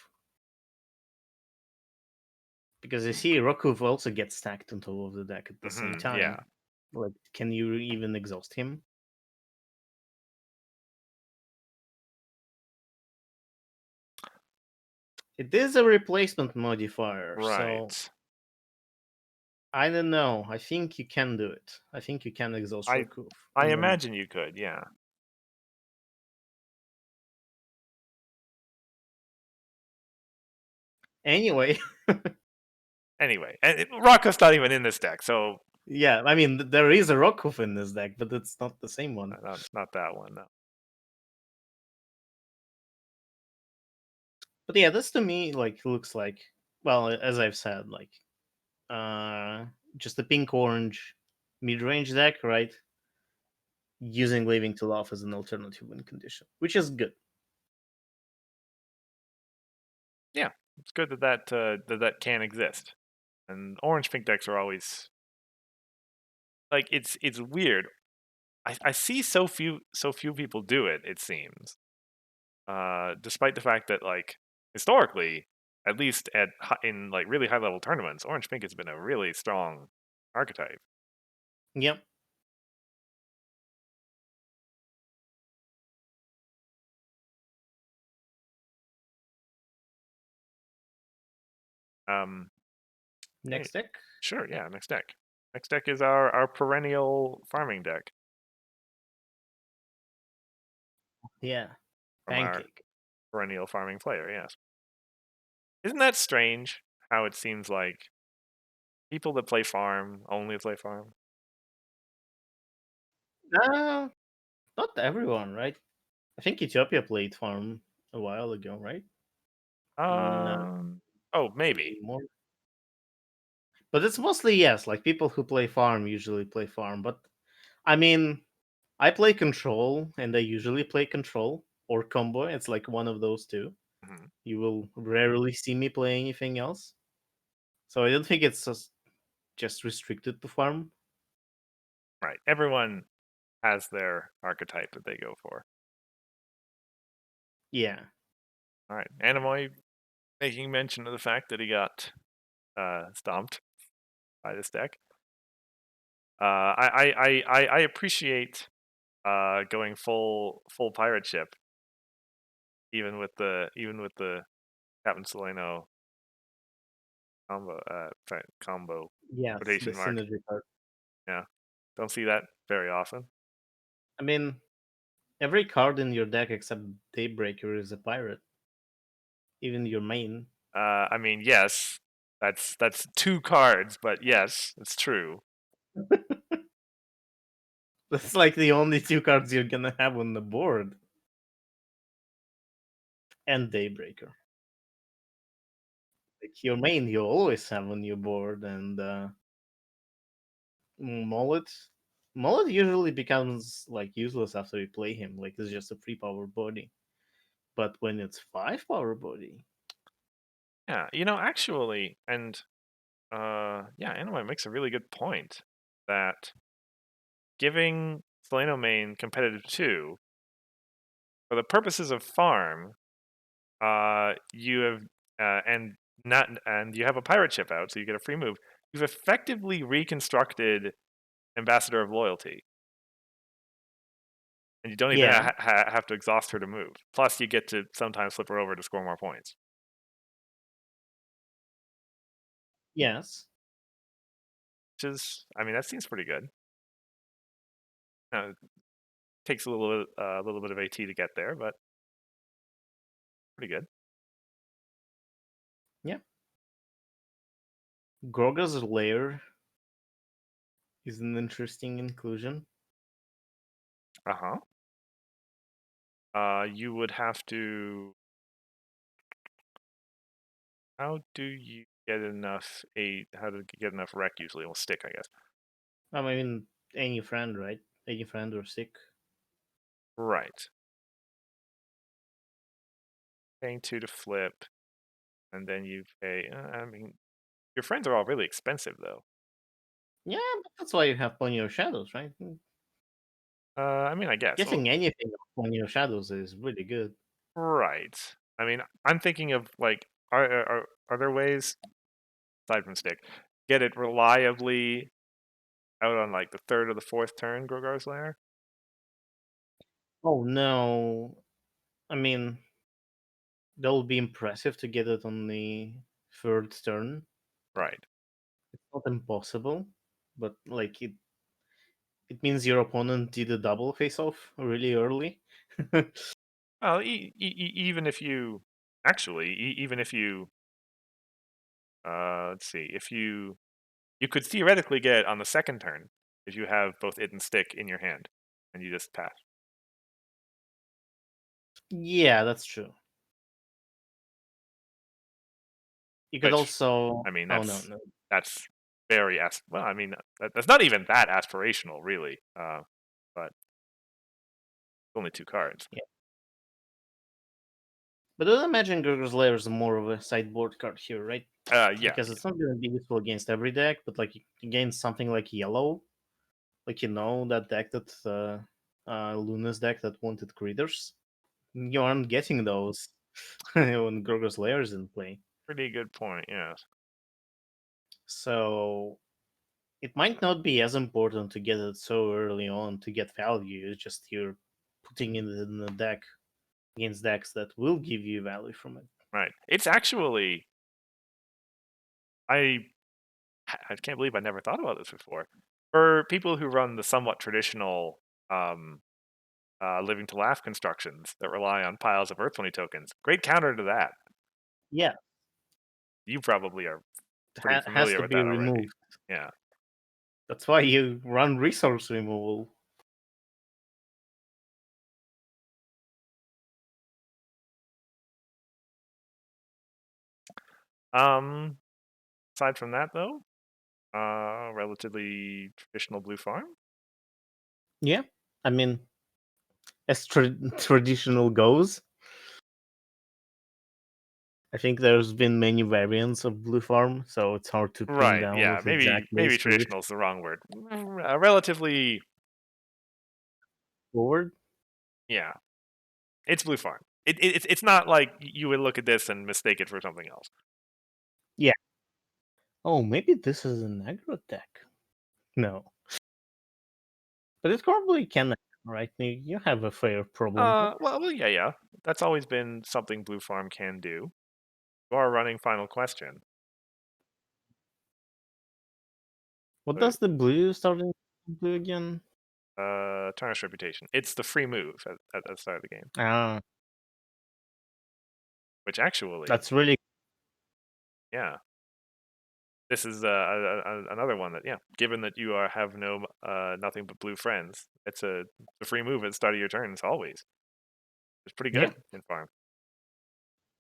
Because you see, Rokuf also gets stacked on top of the deck at the same
yeah.
time. Like, can you even exhaust him? It is a replacement modifier, so
Right.
I don't know. I think you can do it. I think you can exhaust
I
Rokuf.
I
And then,
imagine you could. Yeah.
anyway,
Anyway, and Rockhoof's not even in this deck, so
yeah, I mean, there is a Rokuf in this deck, but it's not the same one.
not that one. No.
But yeah, this to me like looks like, well, as I've said, like uh just a pink orange mid range deck, right? Using Leaving to Love as an alternative win condition, which is good.
Yeah, it's good that can exist. And orange pink decks are always like it's weird. I see so few people do it. It seems, despite the fact that like historically, at least in like really high level tournaments, orange pink has been a really strong archetype.
Yep.
Um, hey,
Next deck.
sure, yeah. Next deck. Next deck is our perennial farming deck
Yeah.
from our
Pancake.
perennial farming player. Yes. Isn't that strange? How it seems like people that play farm only play farm.
Uh Not everyone, right? I think Ethiopia played farm a while ago, right? Not
Um. Oh, maybe.
anymore. But it's mostly yes, like people who play farm usually play farm. But I mean, I play control, and I usually play control or combo. It's like one of those two.
Mhm.
You will rarely see me play anything else. So I don't think it's just restricted to farm.
Right. Everyone has their archetype that they go for.
Yeah.
All right. Animoy making mention of the fact that he got stomped by this deck. I appreciate going full pirate ship even with the Captain Solano combo
Yes, the
quotation mark.
synergy card.
Yeah, don't see that very often.
I mean, every card in your deck except Daybreaker is a pirate. Even your main.
I mean, yes, that's two cards, but yes, it's true.
That's like the only two cards you're gonna have on the board. And Daybreaker. Like your main you always have on your board, and Mullet. Mullet usually becomes like useless after you play him. Like it's just a free power body. But when it's five power body,
Yeah, actually, and yeah, Anime makes a really good point that giving Solano main competitive 2 for the purposes of farm, you have and not and you have a pirate ship out, so you get a free move. You've effectively reconstructed Ambassador of Loyalty, and you don't even
yeah,
have to exhaust her to move. Plus, you get to sometimes flip her over to score more points,
yes,
which is, I mean, that seems pretty good. It takes a little bit of AT to get there, but pretty good.
yeah. Groga's lair is an interesting inclusion.
Uh huh. You would have to. How do you get enough a? How to get enough rec usually? Well, stick, I guess.
I mean, any friend, right? Any friend or sick.
Right. Paying 2 to flip, and then you pay. I mean, your friends are all really expensive, though.
Yeah, but that's why you have Pony of Shadows, right?
I mean, I guess. Well,
Getting anything of Pony of Shadows is really good.
right. I mean, I'm thinking of like, are there ways aside from stick get it reliably out on like the third or the fourth turn, Grogar's Lair?
Oh no. I mean, that would be impressive to get it on the third turn.
Right.
It's not impossible, but like it means your opponent did a double face off really early.
Well, even if you actually, even if you, let's see, if you could theoretically get it on the second turn if you have both it and stick in your hand, and you just pass.
Yeah, that's true. You could
Which,
also.
I mean,
Oh no,
that's
no.
that's very well. I mean, that's not even that aspirational, really. But only two cards.
Yeah. But I imagine Gurgur's Lair is more of a sideboard card here, right?
Yeah,
Because it's not going to be useful against every deck, but like against something like yellow, like that deck that Luna's deck that wanted critters. You aren't getting those when Gurgur's Lair is in play.
pretty good point. Yes.
So it might not be as important to get it so early on to get value. It's just you're putting it in the deck against decks that will give you value from it.
Right. It's actually I I can't believe I never thought about this before. For people who run the somewhat traditional um, living to laugh constructions that rely on piles of Earth 20 tokens, great counter to that.
Yeah,
You probably are pretty
has
familiar
to
with
be
that already.
removed.
Yeah.
That's why you run resource removal.
Um. Aside from that, though, relatively traditional blue farm.
Yeah, I mean, as traditional goes, I think there's been many variants of Blue Farm, so it's hard to pin
Right.
down
Yeah.
with
Maybe
exactly
maybe
which
traditional is the wrong word. Relatively.
forward.
Yeah. It's blue farm. It's not like you would look at this and mistake it for something else.
Yeah. Oh, maybe this is an aggro deck. No, but it probably can. right? You have a fair problem here.
Yeah, yeah. That's always been something Blue Farm can do. You are running Final Question.
What
But,
does the blue starting blue again?
Tarnish Reputation. It's the free move at the start of the game,
Ah,
which actually,
that's really
yeah, this is another one that, yeah, given that you have no nothing but blue friends, it's a free move at the start of your turns always. It's pretty
yeah.
good in Farm.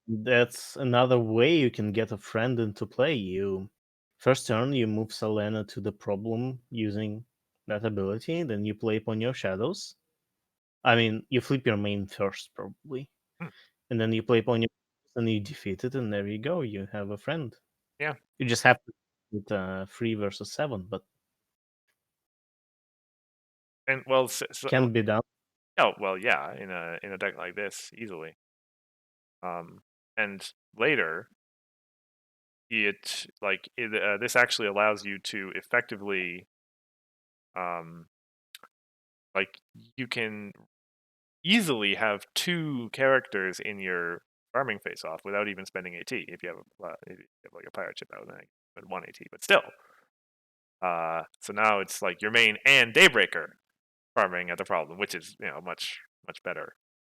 That's another way you can get a friend into play. You first turn you move Selena to the problem using that ability, then you play upon your shadows. I mean, you flip your main first probably,
Hmm,
and then you play upon your and you defeat it, and there you go. You have a friend.
yeah,
You just have to with 3 versus 7, but
and well,
can be done.
oh well, yeah, in a deck like this, easily. Um, and later, this actually allows you to effectively, um, like you can easily have two characters in your farming face off without even spending AT if you have if you have like a pirate ship out and but 1 AT, but still. So now it's like your main and Daybreaker farming at the problem, which is much better.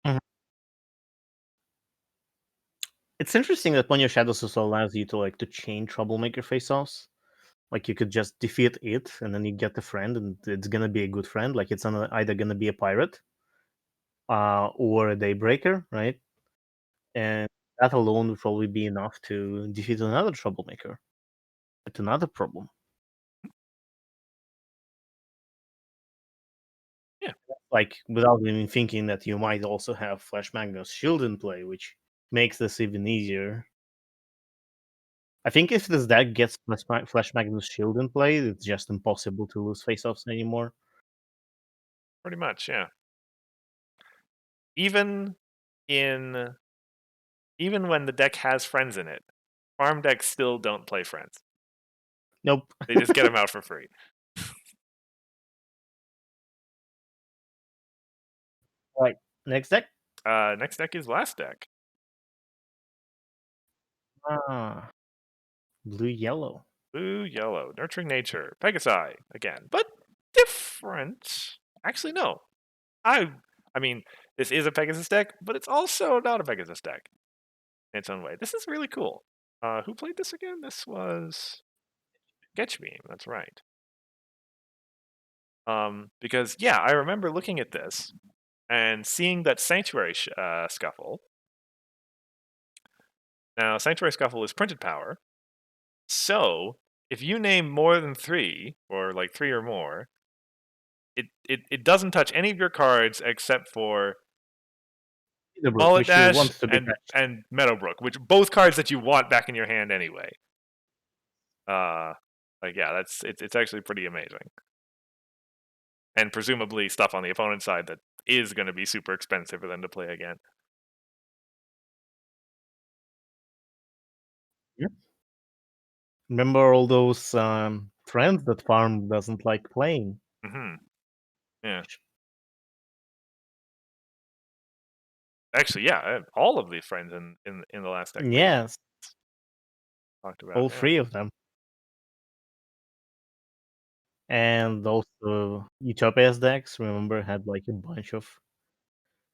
Mhm. It's interesting that Ponyo Shadows also allows you to to chain troublemaker face-offs. Like you could just defeat it, and then you get a friend, and it's gonna be a good friend. Like it's either gonna be a pirate, or a daybreaker, right? And that alone would probably be enough to defeat another troublemaker. It's another problem.
Yeah,
Like without even thinking that you might also have Flash Magnus Shield in play, which makes this even easier. I think if this deck gets Flash Magnus Shield in play, it's just impossible to lose face-offs anymore.
pretty much. Yeah, even in even when the deck has friends in it, farm decks still don't play friends.
Nope.
They just get them out for free.
Right. Next deck.
Next deck is last deck.
Ah, blue yellow.
Blue, yellow, nurturing nature, Pegasi again, but different. Actually, no. I mean, this is a Pegasus deck, but it's also not a Pegasus deck in its own way. This is really cool. Who played this again? This was Sketchbeam. That's right. Because yeah, I remember looking at this and seeing that Sanctuary Scuffle. Now, Sanctuary Scuffle is printed power, so if you name more than three, or like three or more, it doesn't touch any of your cards except for
Brook,
Mullet
which you
Dash
want to be
and
patched.
Meadowbrook, which both cards that you want back in your hand anyway. Uh, yeah, it's actually pretty amazing, and presumably stuff on the opponent's side that is going to be super expensive for them to play again.
Yeah. Remember all those friends that farm doesn't like playing?
Hmm. Yeah, actually, yeah, all of these friends in the last deck we
Yes,
talked about.
all
Yeah.
three of them. And also Utopia's decks, remember, had like a bunch of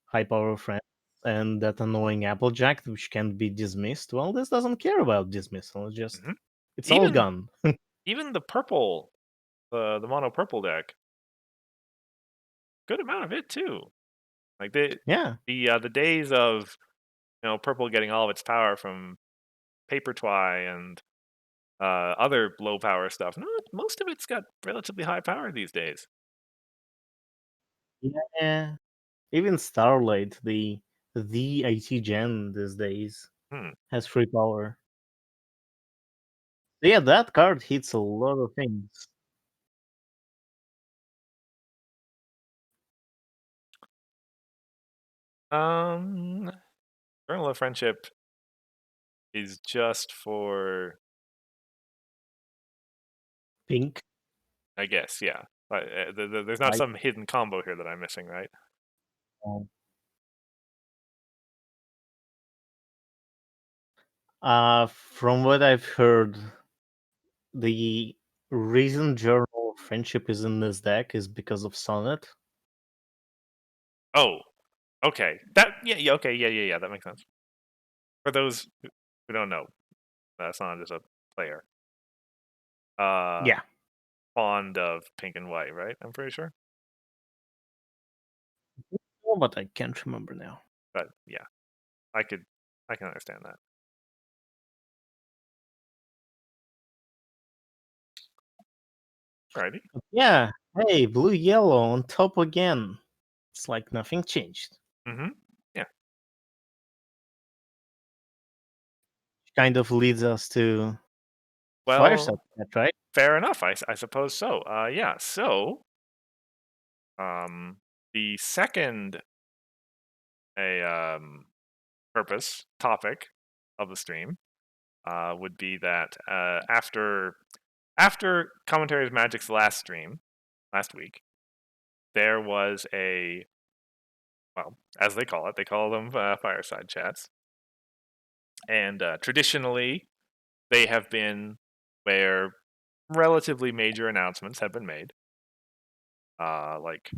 high power friends and that annoying Applejack which can be dismissed. Well, this doesn't care about dismissal.
Hmm.
It's all
Even
gone.
even the purple, the mono purple deck, good amount of it too. Like
Yeah.
the days of purple getting all of its power from paper twy and other low power stuff. No, most of it's got relatively high power these days.
Yeah. Even Starlight, the IT gen these days,
Hmm.
has free power. Yeah, that card hits a lot of things.
Um, Journal of Friendship is just for,
Pink.
I guess, yeah. There's not
I
some hidden combo here that I'm missing, right?
um, from what I've heard, the reason Journal of Friendship is in this deck is because of Sonnet.
Oh, okay. Yeah, okay, yeah. That makes sense. For those who don't know, Assange is a player. Uh,
Yeah.
fond of pink and white, right? I'm pretty sure.
Oh, but I can't remember now.
But yeah, I could, I can understand that. Alrighty.
Yeah. Hey, blue yellow on top again. It's like nothing changed.
Mm-hmm. Yeah.
Kind of leads us to Fireside
Well,
Chat, right?
fair enough. I suppose so. Yeah. So, the second a purpose topic of the stream would be that after commentaries Magic's last stream last week, there was a, well, as they call them fireside chats, and traditionally they have been where relatively major announcements have been made. Like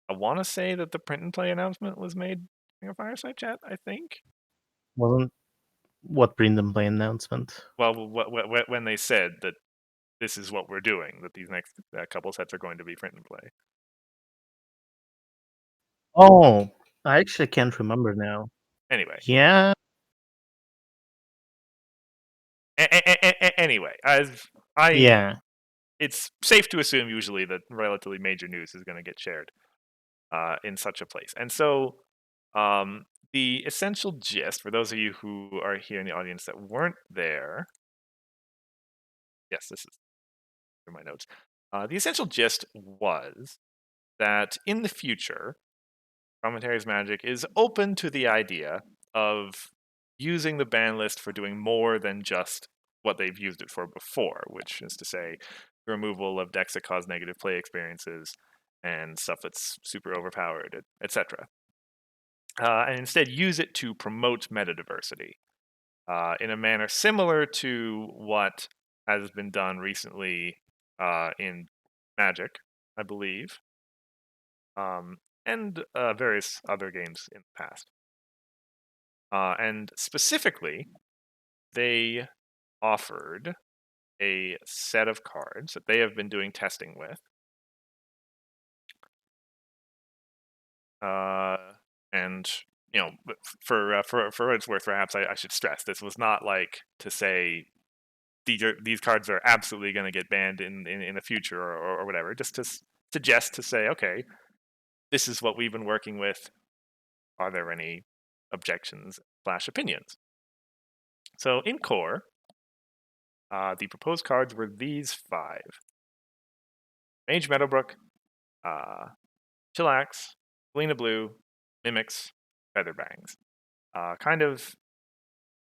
I want to say that the print and play announcement was made in a fireside chat. I think.
Wasn't what Brendan Play announcement?
Well, when they said that this is what we're doing, that these next couple sets are going to be print and play.
Oh, I actually can't remember now.
Anyway,
Yeah,
anyway, as I,
yeah.
it's safe to assume usually that relatively major news is going to get shared in such a place, and so the essential gist for those of you who are here in the audience that weren't there. Yes, this is in my notes. The essential gist was that in the future, Commentaries Magic is open to the idea of using the ban list for doing more than just what they've used it for before, which is to say, the removal of decks that cause negative play experiences and stuff that's super overpowered, etc. And instead use it to promote meta diversity in a manner similar to what has been done recently in Magic, I believe, and various other games in the past. And specifically, they offered a set of cards that they have been doing testing with. Uh, and for what it's worth, perhaps I should stress this was not like to say these cards are absolutely going to get banned in the future or whatever. Just to suggest to say, okay, this is what we've been working with. Are there any objections slash opinions? So in core, the proposed cards were these five: Mage Meadowbrook, uh, Chillax, Selena Blue, Mimics, Featherbangs. Kind of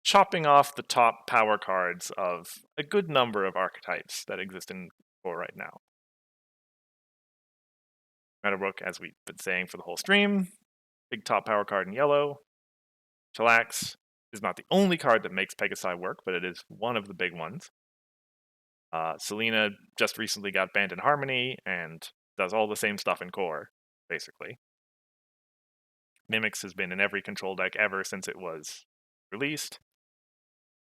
chopping off the top power cards of a good number of archetypes that exist in core right now. Meadowbrook, as we've been saying for the whole stream, big top power card in yellow. Chillax is not the only card that makes Pegasi work, but it is one of the big ones. Selena just recently got banned in Harmony and does all the same stuff in core, basically. Mimics has been in every control deck ever since it was released,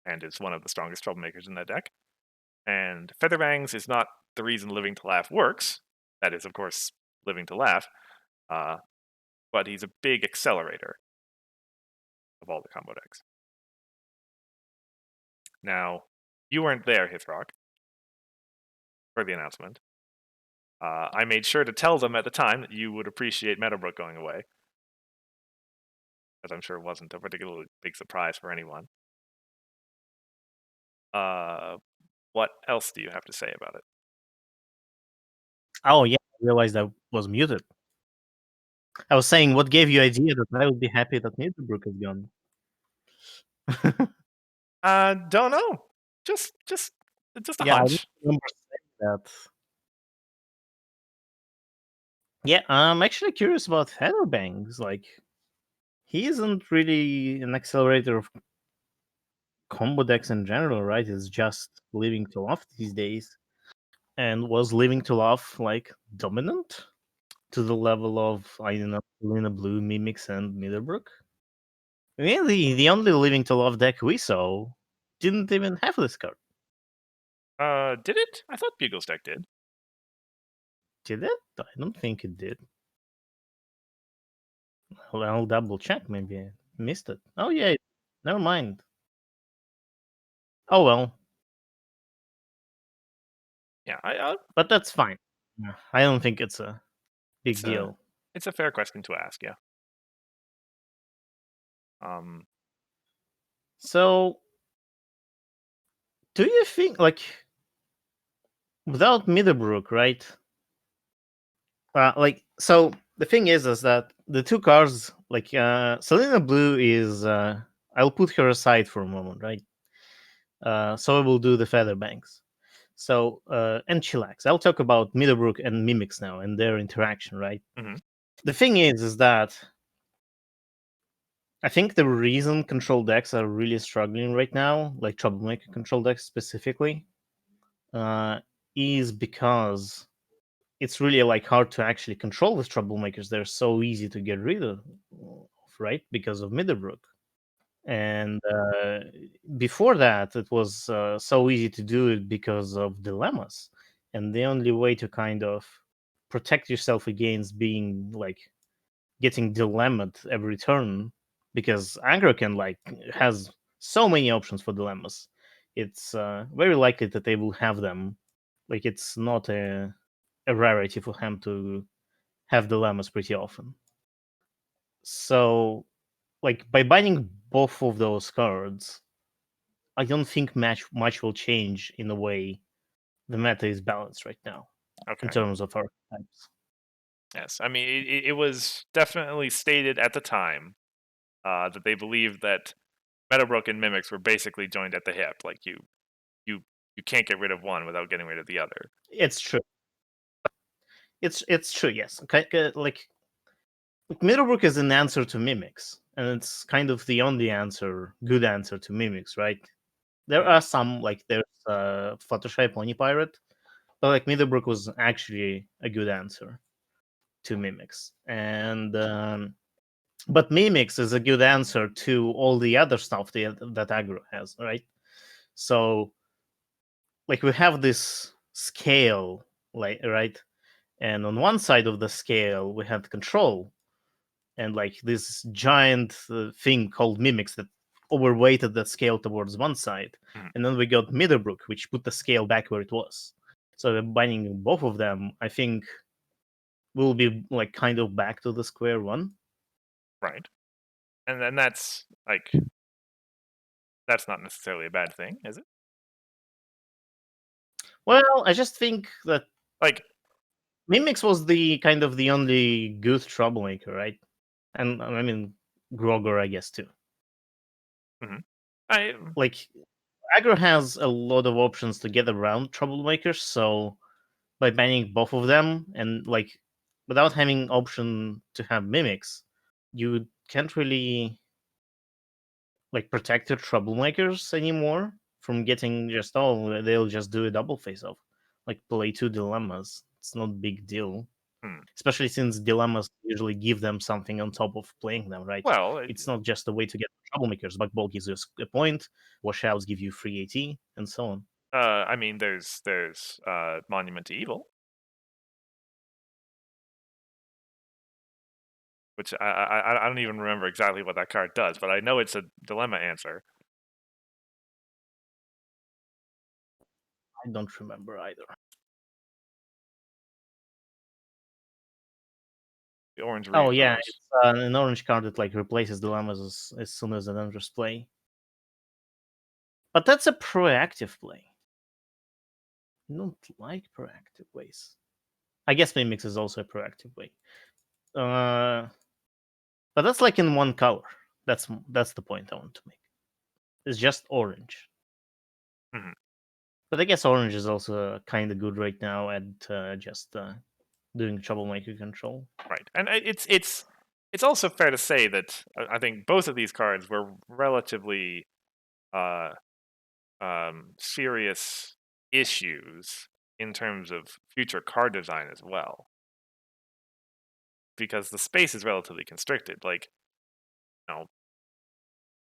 and is one of the strongest troublemakers in that deck. And Featherbangs is not the reason Living to Laugh works. That is, of course, Living to Laugh, but he's a big accelerator of all the combo decks. Now, you weren't there, Hithrock, for the announcement. I made sure to tell them at the time that you would appreciate Meadowbrook going away, as I'm sure wasn't a particularly big surprise for anyone. Uh, what else do you have to say about it?
Oh, yeah. I realized I was muted. I was saying, what gave you idea that I would be happy that Niederbrook is gone?
Don't know. Just a
Yeah, I don't
hunch.
remember saying that. Yeah, I'm actually curious about Featherbangs. Like, he isn't really an accelerator of combo decks in general, right? It's just living to love these days. And was living to love like dominant to the level of, I don't know, Luna Blue, Mimics, and Middlebrook? Really, the only living to love deck we saw didn't even have this card.
Did it? I thought Bugle's deck did.
Did it? I don't think it did. Well, I'll double check. Maybe I missed it. Oh yeah, never mind. Oh well,
Yeah,
but that's fine. Yeah, I don't think it's a big
it's a
deal.
it's a fair question to ask. Yeah. Um,
So, do you think like without Middlebrook, right? Like so, the thing is that the two cards, like Selena Blue is, I'll put her aside for a moment, right? So I will do the Featherbanks. So and Chillax. I'll talk about Middlebrook and Mimics now and their interaction, right?
mhm,
The thing is that I think the reason control decks are really struggling right now, like troublemaker control decks specifically, uh, is because it's really like hard to actually control these troublemakers. They're so easy to get rid of, right? Because of Middlebrook. And before that, it was so easy to do it because of dilemmas. And the only way to kind of protect yourself against being like getting dilemmaed every turn, because aggro can like has so many options for dilemmas. It's very likely that they will have them. Like it's not a rarity for him to have dilemmas pretty often. So, like by banning both of those cards, I don't think much will change in the way the meta is balanced right now in
okay.
terms of archetypes.
Yes. I mean, it was definitely stated at the time that they believed that Meadowbrook and Mimics were basically joined at the hip. Like you you can't get rid of one without getting rid of the other.
It's true. It's true. Yes. Okay. Like Middlebrook is an answer to Mimics, and it's kind of the only good answer to Mimics, right? There
Mm,
are some like there's Fluttershy Pony Pirate, but like Middlebrook was actually a good answer to Mimics, and but Mimics is a good answer to all the other stuff that aggro has, right? So like we have this scale, like right, and on one side of the scale we have control, and like this giant thing called Mimics that overweighted that scale towards one side,
mm,
and then we got Middlebrook, which put the scale back where it was. So combining both of them, I think we'll be like kind of back to the square one.
right. And then that's not necessarily a bad thing, is it?
Well, I just think that
Like,
Mimics was the kind of the only good troublemaker, right? And I mean Grogor, I guess too.
mhm. I
Like aggro has a lot of options to get around troublemakers, so by banning both of them and like without having option to have mimics, you can't really like protect your troublemakers anymore from getting just they'll just do a double face off. Like play two dilemmas. It's not a big deal.
hmm.
Especially since dilemmas usually give them something on top of playing them, right?
Well,
It's not just a way to get troublemakers. Bugball gives you a point, washouts give you free AT, and so on.
I mean, there's Monument to Evil, which I don't even remember exactly what that card does, but I know it's a dilemma answer.
I don't remember either.
The orange
Oh yeah,
Reavers.
it's an orange card that like replaces dilemmas as soon as it enters play. But that's a proactive play. I don't like proactive ways. I guess Mimix is also a proactive way. Uh, but that's like in one color. That's the point I want to make. It's just orange.
Mhm.
But I guess orange is also kind of good right now at just doing troublemaker control.
Right, and it's also fair to say that I think both of these cards were relatively uh, serious issues in terms of future card design as well, because the space is relatively constricted. Like, you know,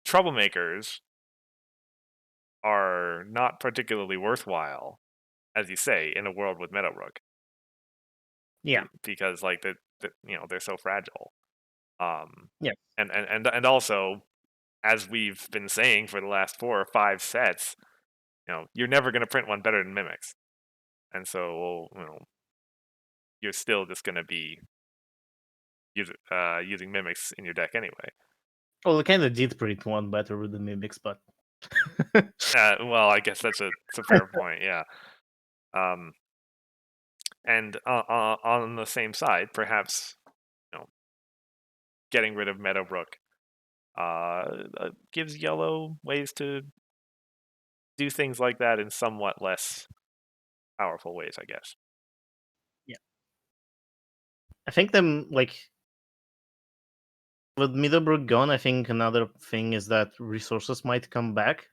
troublemakers are not particularly worthwhile, as you say, in a world with Meadowbrook,
Yeah,
because like they're so fragile. Um,
yeah.
and also, as we've been saying for the last 4 or 5 sets, you're never going to print one better than Mimics, and so you're still just going to be using Mimics in your deck anyway.
Well, I kind of did print one better with the mimics, but
Well, I guess that's a fair point, yeah. Um, and on the same side, perhaps you know, getting rid of Meadowbrook gives Yellow ways to do things like that in somewhat less powerful ways, I guess.
yeah, I think them like with Middlebrook gone. I think another thing is that resources might come back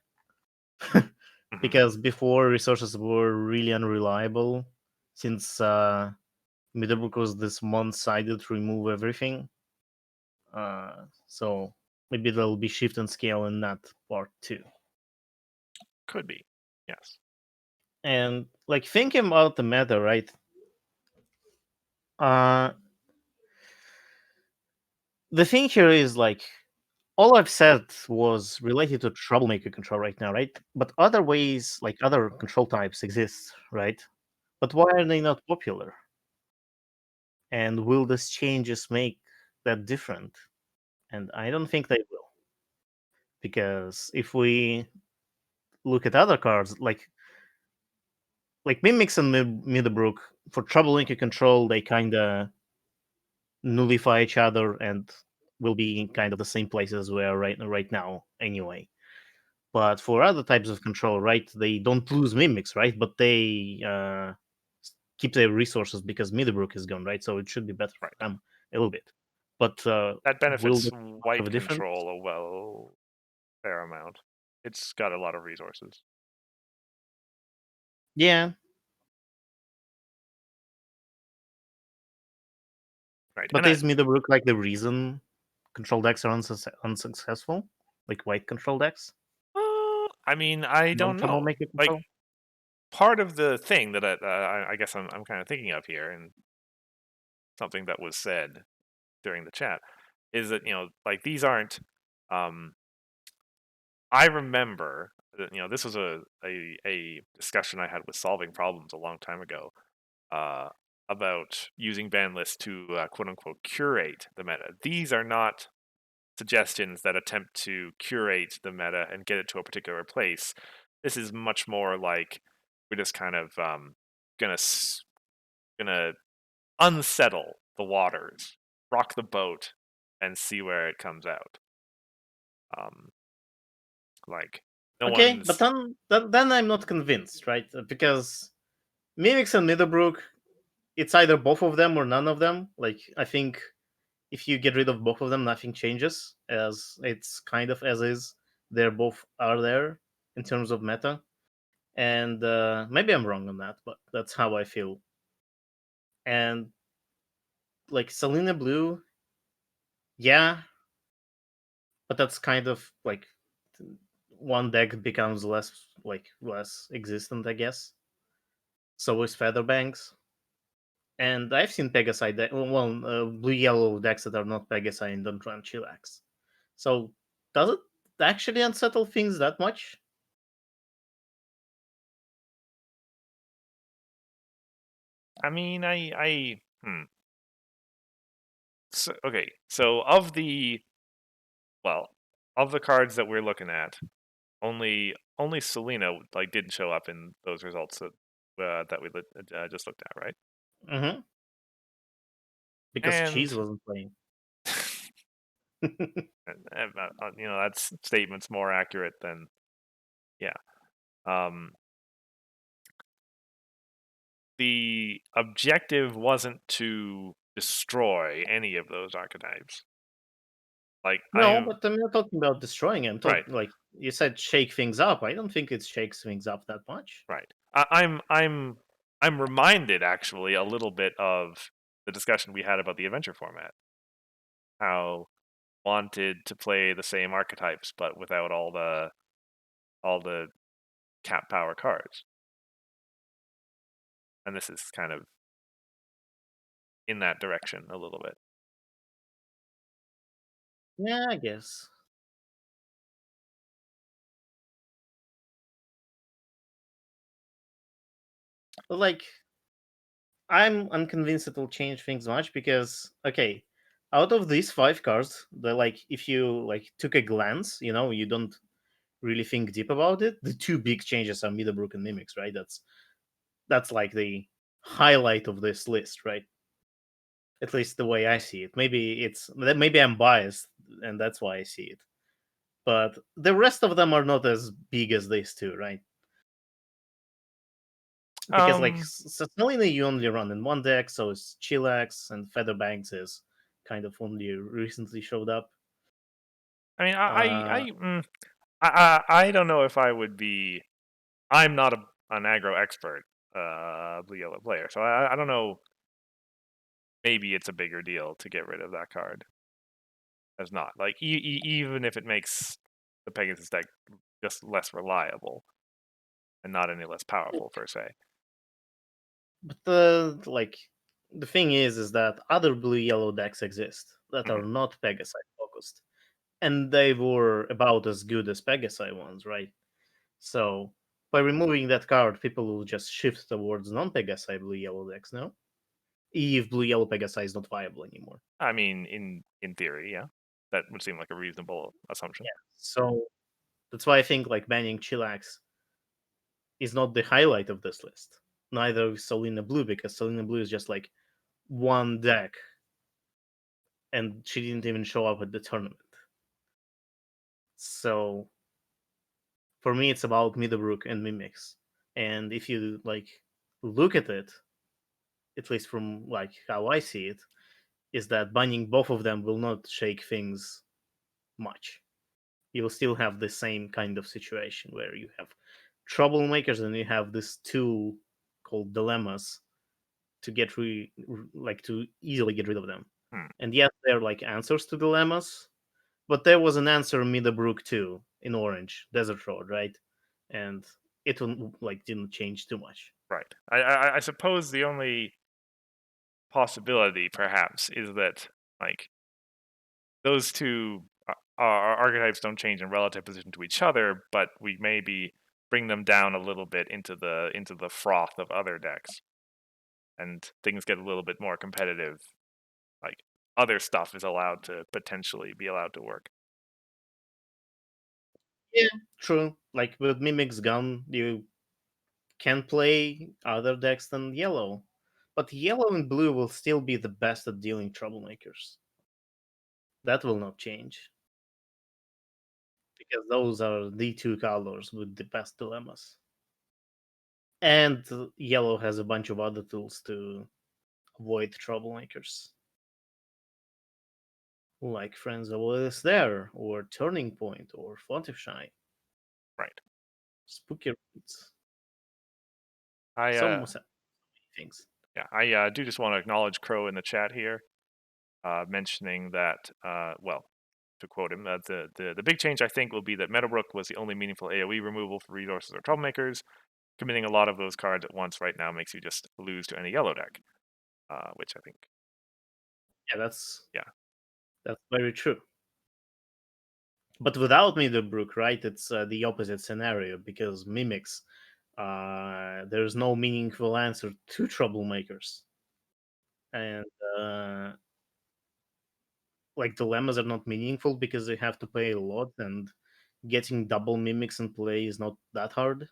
Hmm.
because before resources were really unreliable since Middlebrook was this one-sided remove everything. So maybe there'll be shift and scale in that part too.
Could be, yes.
And like thinking about the meta, right? Uh, the thing here is like all I've said was related to troublemaker control right now, right? But other ways, like other control types, exist, right? But why are they not popular? And will these changes make that different? And I don't think they will, because if we look at other cards, like Mimics and Middlebrook, for troublemaker control, they kind of nullify each other and will be in kind of the same places we are right now anyway. But for other types of control, right, they don't lose mimics, right? But they keep their resources because Middlebrook is gone, right? So it should be better for
Right.
them a little bit. But
That
will
benefits
that much of
white
a difference?
control a fair amount. It's got a lot of resources.
Yeah,
Right. And
but is Middlebrook like the reason control decks are unsuccessful? Like white control decks,
I mean, I don't know.
non-troublemaker
Like,
control?
part of the thing that I guess I'm kind of thinking of here, and something that was said during the chat, is that like these aren't. Um, I remember that this was a discussion I had with Solving Problems a long time ago, uh, about using ban lists to quote unquote curate the meta. These are not suggestions that attempt to curate the meta and get it to a particular place. This is much more like we're just kind of gonna gonna unsettle the waters, rock the boat, and see where it comes out. Um, like no
Okay, but
one's
then I'm not convinced, right? Because Mimics and Middlebrook, it's either both of them or none of them. Like I think if you get rid of both of them, nothing changes, as it's kind of as is. They're both are there in terms of meta, and maybe I'm wrong on that, but that's how I feel. And like Selena Blue, yeah, but that's kind of like one deck becomes less existent, I guess. So is Featherbanks. And I've seen Pegasi blue yellow decks that are not Pegasi and don't run Chillax. So does it actually unsettle things that much?
I mean, so, okay, so of the cards that we're looking at, only Selena like didn't show up in those results that we just looked at, right?
Hmm. Because
And
Cheese wasn't playing.
that statement's more accurate than, yeah. Um, the objective wasn't to destroy any of those archetypes. Like
No,
I'm
but I'm not talking about destroying it. I'm
right,
talking like you said, shake things up. I don't think it shakes things up that much.
right. I'm reminded actually a little bit of the discussion we had about the adventure format. How wanted to play the same archetypes but without all the cap power cards. And this is kind of in that direction a little bit.
Yeah, I guess. But, like, I'm unconvinced it will change things much because okay, out of these five cards, the like if you like took a glance, you don't really think deep about it. The two big changes are Middlebrook and Mimics, right? That's like the highlight of this list, right? At least the way I see it. Maybe I'm biased and that's why I see it. But the rest of them are not as big as these two, right? Because like
Um
Selena you only run in one deck, so is Chillax and Featherbanks is kind of only recently showed up.
I mean
Uh,
I don't know if I would be. I'm not an aggro expert, blue yellow player, so I don't know. Maybe it's a bigger deal to get rid of that card as not like even if it makes the Pegasus deck just less reliable and not any less powerful per se.
but the thing is that other blue yellow decks exist that
Mhm.
are not Pegasi focused, and they were about as good as Pegasi ones, right? So by removing that card, people will just shift towards non-Pegasi blue yellow decks now. If blue yellow Pegasi is not viable anymore.
I mean, in theory, yeah, that would seem like a reasonable
Yeah.
assumption.
So that's why I think like banning Chillax is not the highlight of this list. Neither is Selena Blue because Selena Blue is just like one deck, and she didn't even show up at the tournament. So for me, it's about Middlebrook and Mimics. And if you like look at it, at least from like how I see it, is that banning both of them will not shake things much. You will still have the same kind of situation where you have troublemakers and you have this tool called dilemmas to to easily get rid of them.
Hmm,
And yes, they're like answers to dilemmas, but there was an answer in Middlebrook too in Orange Desert Road, right? And didn't change too much.
right. I suppose the only possibility, perhaps, is that like those two archetypes don't change in relative position to each other, but we maybe bring them down a little bit into the froth of other decks, and things get a little bit more competitive. Like other stuff is allowed to potentially be allowed to work.
Yeah, true. Like with Mimic's Gun, you can play other decks than yellow, but yellow and blue will still be the best at dealing troublemakers. That will not change because those are the two colors with the best dilemmas. And yellow has a bunch of other tools to avoid troublemakers, like Friends of is there, or Turning Point, or Fluttershy,
Right.
Spooky Roots,
I
so many things.
yeah, I do just want to acknowledge Crow in the chat here, mentioning that well, to quote him, the big change I think will be that Meadowbrook was the only meaningful AOE removal for resources or troublemakers. Committing a lot of those cards at once right now makes you just lose to any yellow deck, which I think,
Yeah, that's
yeah,
that's very true. But without Middlebrook, right, it's the opposite scenario because Mimics, there's no meaningful answer to troublemakers, and uh, like dilemmas are not meaningful because they have to pay a lot, and getting double Mimics in play is not that hard,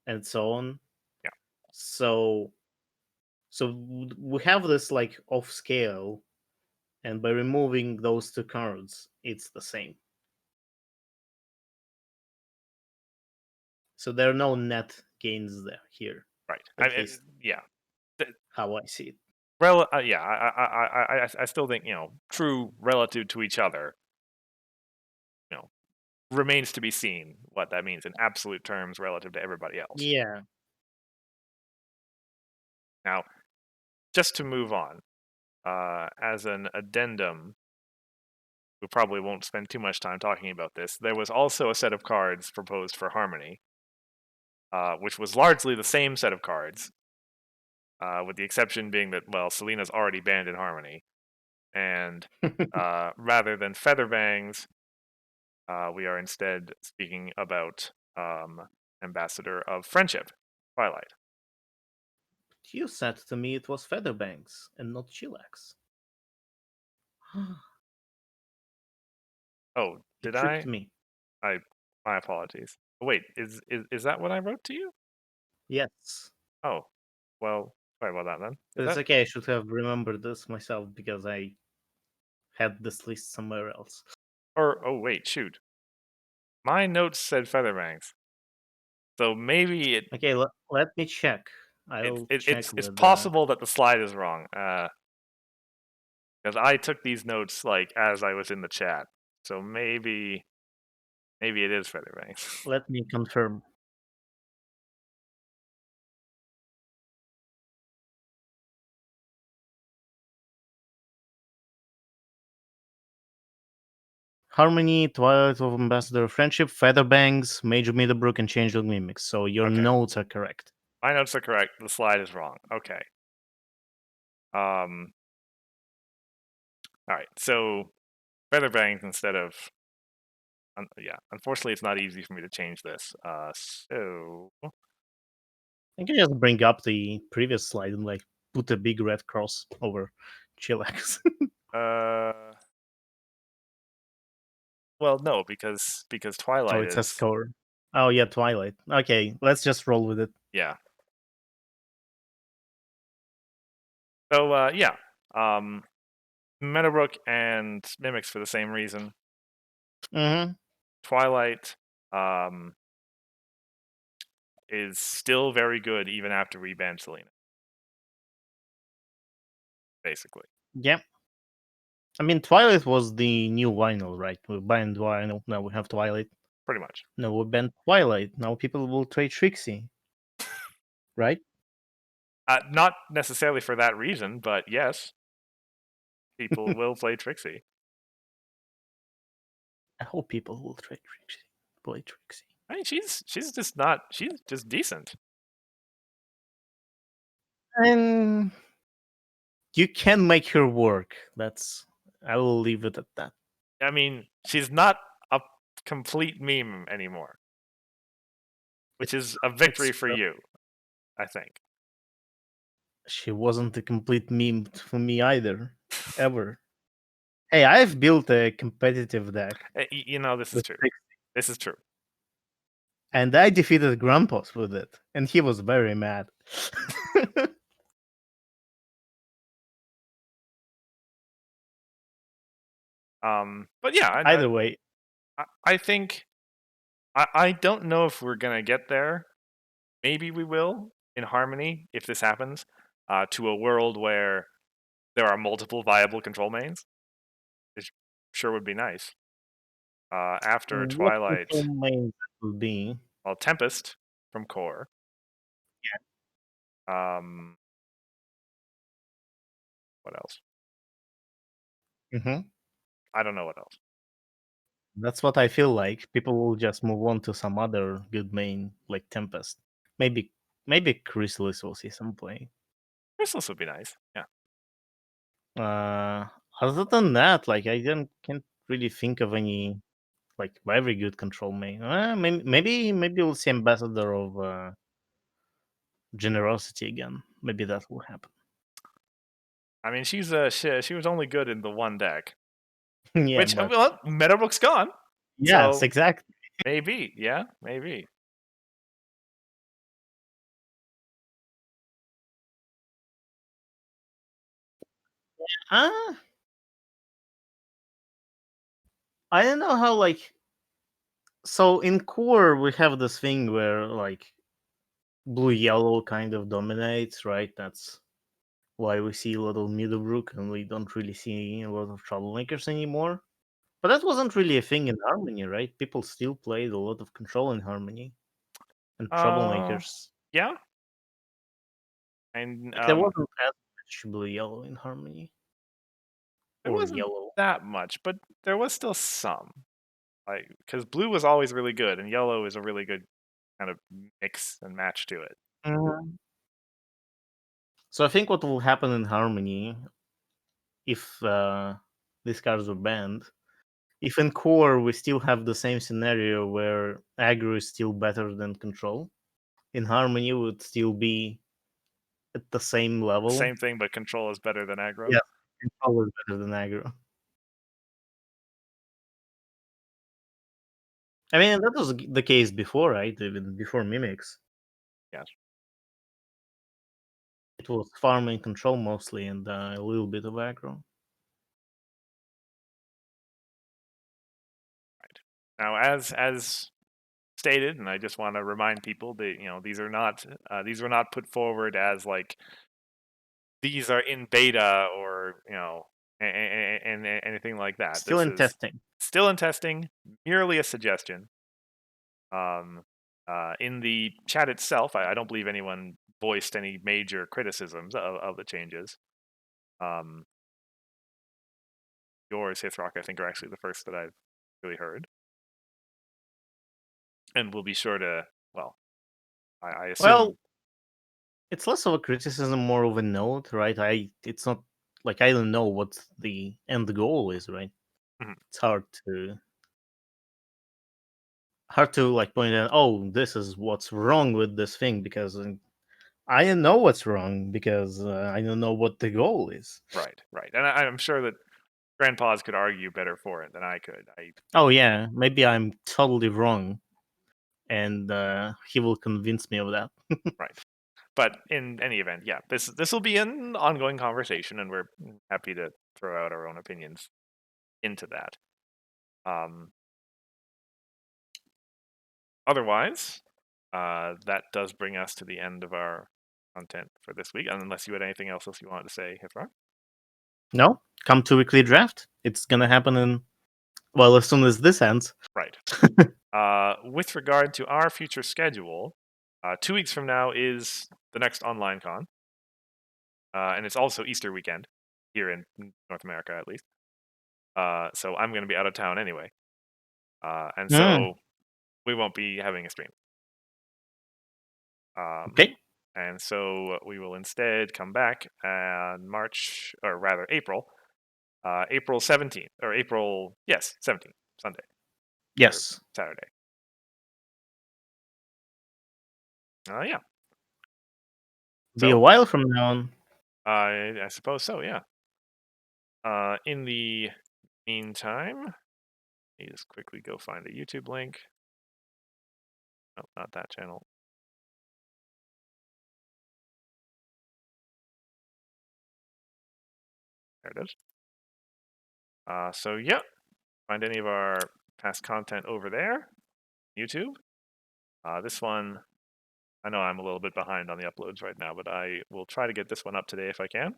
and so on.
yeah,
So, we have this like off scale, and by removing those two cards, it's the same. So there are no net gains there here.
right.
At least
Yeah. Th-
how I see it.
yeah. I still think true relative to each other. You know, remains to be seen what that means in absolute terms relative to everybody else.
Yeah.
Now, just to move on, as an addendum, we probably won't spend too much time talking about this. There was also a set of cards proposed for Harmony, which was largely the same set of cards, with the exception being that, well, Selena's already banned in Harmony. And rather than Featherbangs, we are instead speaking about Ambassador of Friendship, Twilight.
You said to me it was Featherbanks and not Chillax.
Oh,
You
did
tricked
I?
me.
I My apologies. Wait, is that what I wrote to you?
Yes.
Oh, well, sorry about that then. Is
But it's
that
okay, I should have remembered this myself because I had this list somewhere else.
or oh wait, shoot. My notes said Featherbangs. So maybe
Okay, let me check. I'll check
it's
with
possible that the slide is wrong. Because I took these notes like as I was in the chat. So maybe it is Featherbangs.
let me confirm. Harmony, Twilight of Ambassador of Friendship, Featherbanks, Major Middlebrook, and Changeling Mimics. So your
Okay.
notes are correct.
My notes are correct. The slide is wrong. Okay. Um all right. So Featherbangs instead of yeah, unfortunately it's not easy for me to change this. So
I can just bring up the previous slide and like put a big red cross over Chillax.
uh well no, because
Oh,
Twilight
it says
is
score. Oh yeah, Twilight. Okay, let's just roll with it.
yeah. So yeah. Um Meadowbrook and Mimics for the same reason.
Mm-hmm.
Twilight um, is still very good even after we ban Selena, basically.
Yep. I mean, Twilight was the new vinyl, right? We banned vinyl, now we have Twilight.
Pretty much.
No, we banned Twilight. Now people will trade Trixie, right?
Not necessarily for that reason, but yes, people will play Trixie.
I hope people will trade Trixie. Play Trixie.
I mean, she's just not. She's just decent.
And you can make her work. That's I will leave it at that.
I mean, she's not a complete meme anymore, which is a
It's
victory for you, I think.
she wasn't a complete meme for me either, ever. Hey, I've built a competitive deck
This is
with
true.
Trixie,
This is true.
and I defeated Grampus with it, and he was very mad.
But yeah,
Either way,
I think I don't know if we're gonna get there. Maybe we will in Harmony if this happens, to a world where there are multiple viable control mains. It sure would be nice. After
what control
Twilight,
main will be?
well, Tempest from Core. Um, what else?
Hmm.
I don't know what else.
That's what I feel like. People will just move on to some other good main like Tempest. Maybe maybe Chrysalis will see some play.
Chrysalis would be nice. Yeah.
Uh, Other than that, like I can't really think of any like very good control main. Maybe we'll see Ambassador of Generosity again. Maybe that will happen.
I mean, she was only good in the one deck,
Yeah,
which
but
well, Meadowbrook's gone,
yes,
so
exactly.
maybe, yeah, maybe.
Uh, I don't know how like so in core we have this thing where like blue yellow kind of dominates, right? That's why we see a lot of Middlebrook and we don't really see a lot of troublemakers anymore. But that wasn't really a thing in Harmony, right? People still played a lot of control in Harmony and
Uh,
troublemakers.
yeah, and
Like there wasn't as much blue yellow in Harmony
there
or
wasn't
yellow.
that much, but there was still some. Like, because blue was always really good, and yellow is a really good kind of mix and match to it.
Mhm. So I think what will happen in Harmony if these cards were banned, if in core we still have the same scenario where aggro is still better than control, in Harmony would still be at the same level.
Same thing, but control is better than aggro.
Yeah, control is better than aggro. I mean, that was the case before, right? Even before Mimics.
Yes.
It was farm and control mostly, and a little bit of aggro.
Now, as stated, and I just want to remind people that these were not put forward as like these are in beta or and anything like that.
Still
This
in
is
testing.
still in testing, merely a suggestion. Um, in the chat itself, I don't believe anyone voiced any major criticisms of the changes. Um, yours, Hithrock, I think, are actually the first that I've really heard, and we'll be sure to. Well, I
Well,
assume.
it's less of a criticism, more of a note, right? It's not like I don't know what the end goal is, right?
Mhm.
It's hard to like point out, oh, this is what's wrong with this thing because I don't know what's wrong because I don't know what the goal is.
Right, right, and I'm sure that grandpas could argue better for it than I could.
Oh yeah, maybe I'm totally wrong, and he will convince me of that.
Right. But in any event, yeah, this will be an ongoing conversation, and we're happy to throw out our own opinions into that. Um, otherwise, that does bring us to the end of our content for this week. Unless you had anything else you wanted to say, Hifra.
No, come to weekly draft. It's gonna happen in, well, as soon as this ends.
Right. With regard to our future schedule, 2 weeks from now is the next online con, and it's also Easter weekend here in North America, at least. So I'm going to be out of town anyway, and
Mm,
so we won't be having a stream.
okay.
And so we will instead come back on March, or rather April 17th, or April, yes, 17th, Sunday or
Yes.
Saturday. Yeah.
Be a
So
while from now on.
I suppose so. Yeah. In the meantime, let me just quickly go find a YouTube link. No, not that channel. There it is. So yeah, find any of our past content over there, YouTube. This one, I know I'm a little bit behind on the uploads right now, but I will try to get this one up today if I can.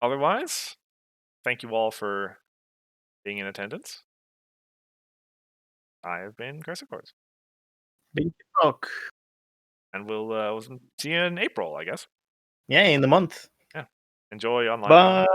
Otherwise, thank you all for being in attendance. I have been Chris, of course,
Big talk.
and we'll see you in April, I guess.
Yeah, in the month.
Yeah. Enjoy OnlineCon.
Bye.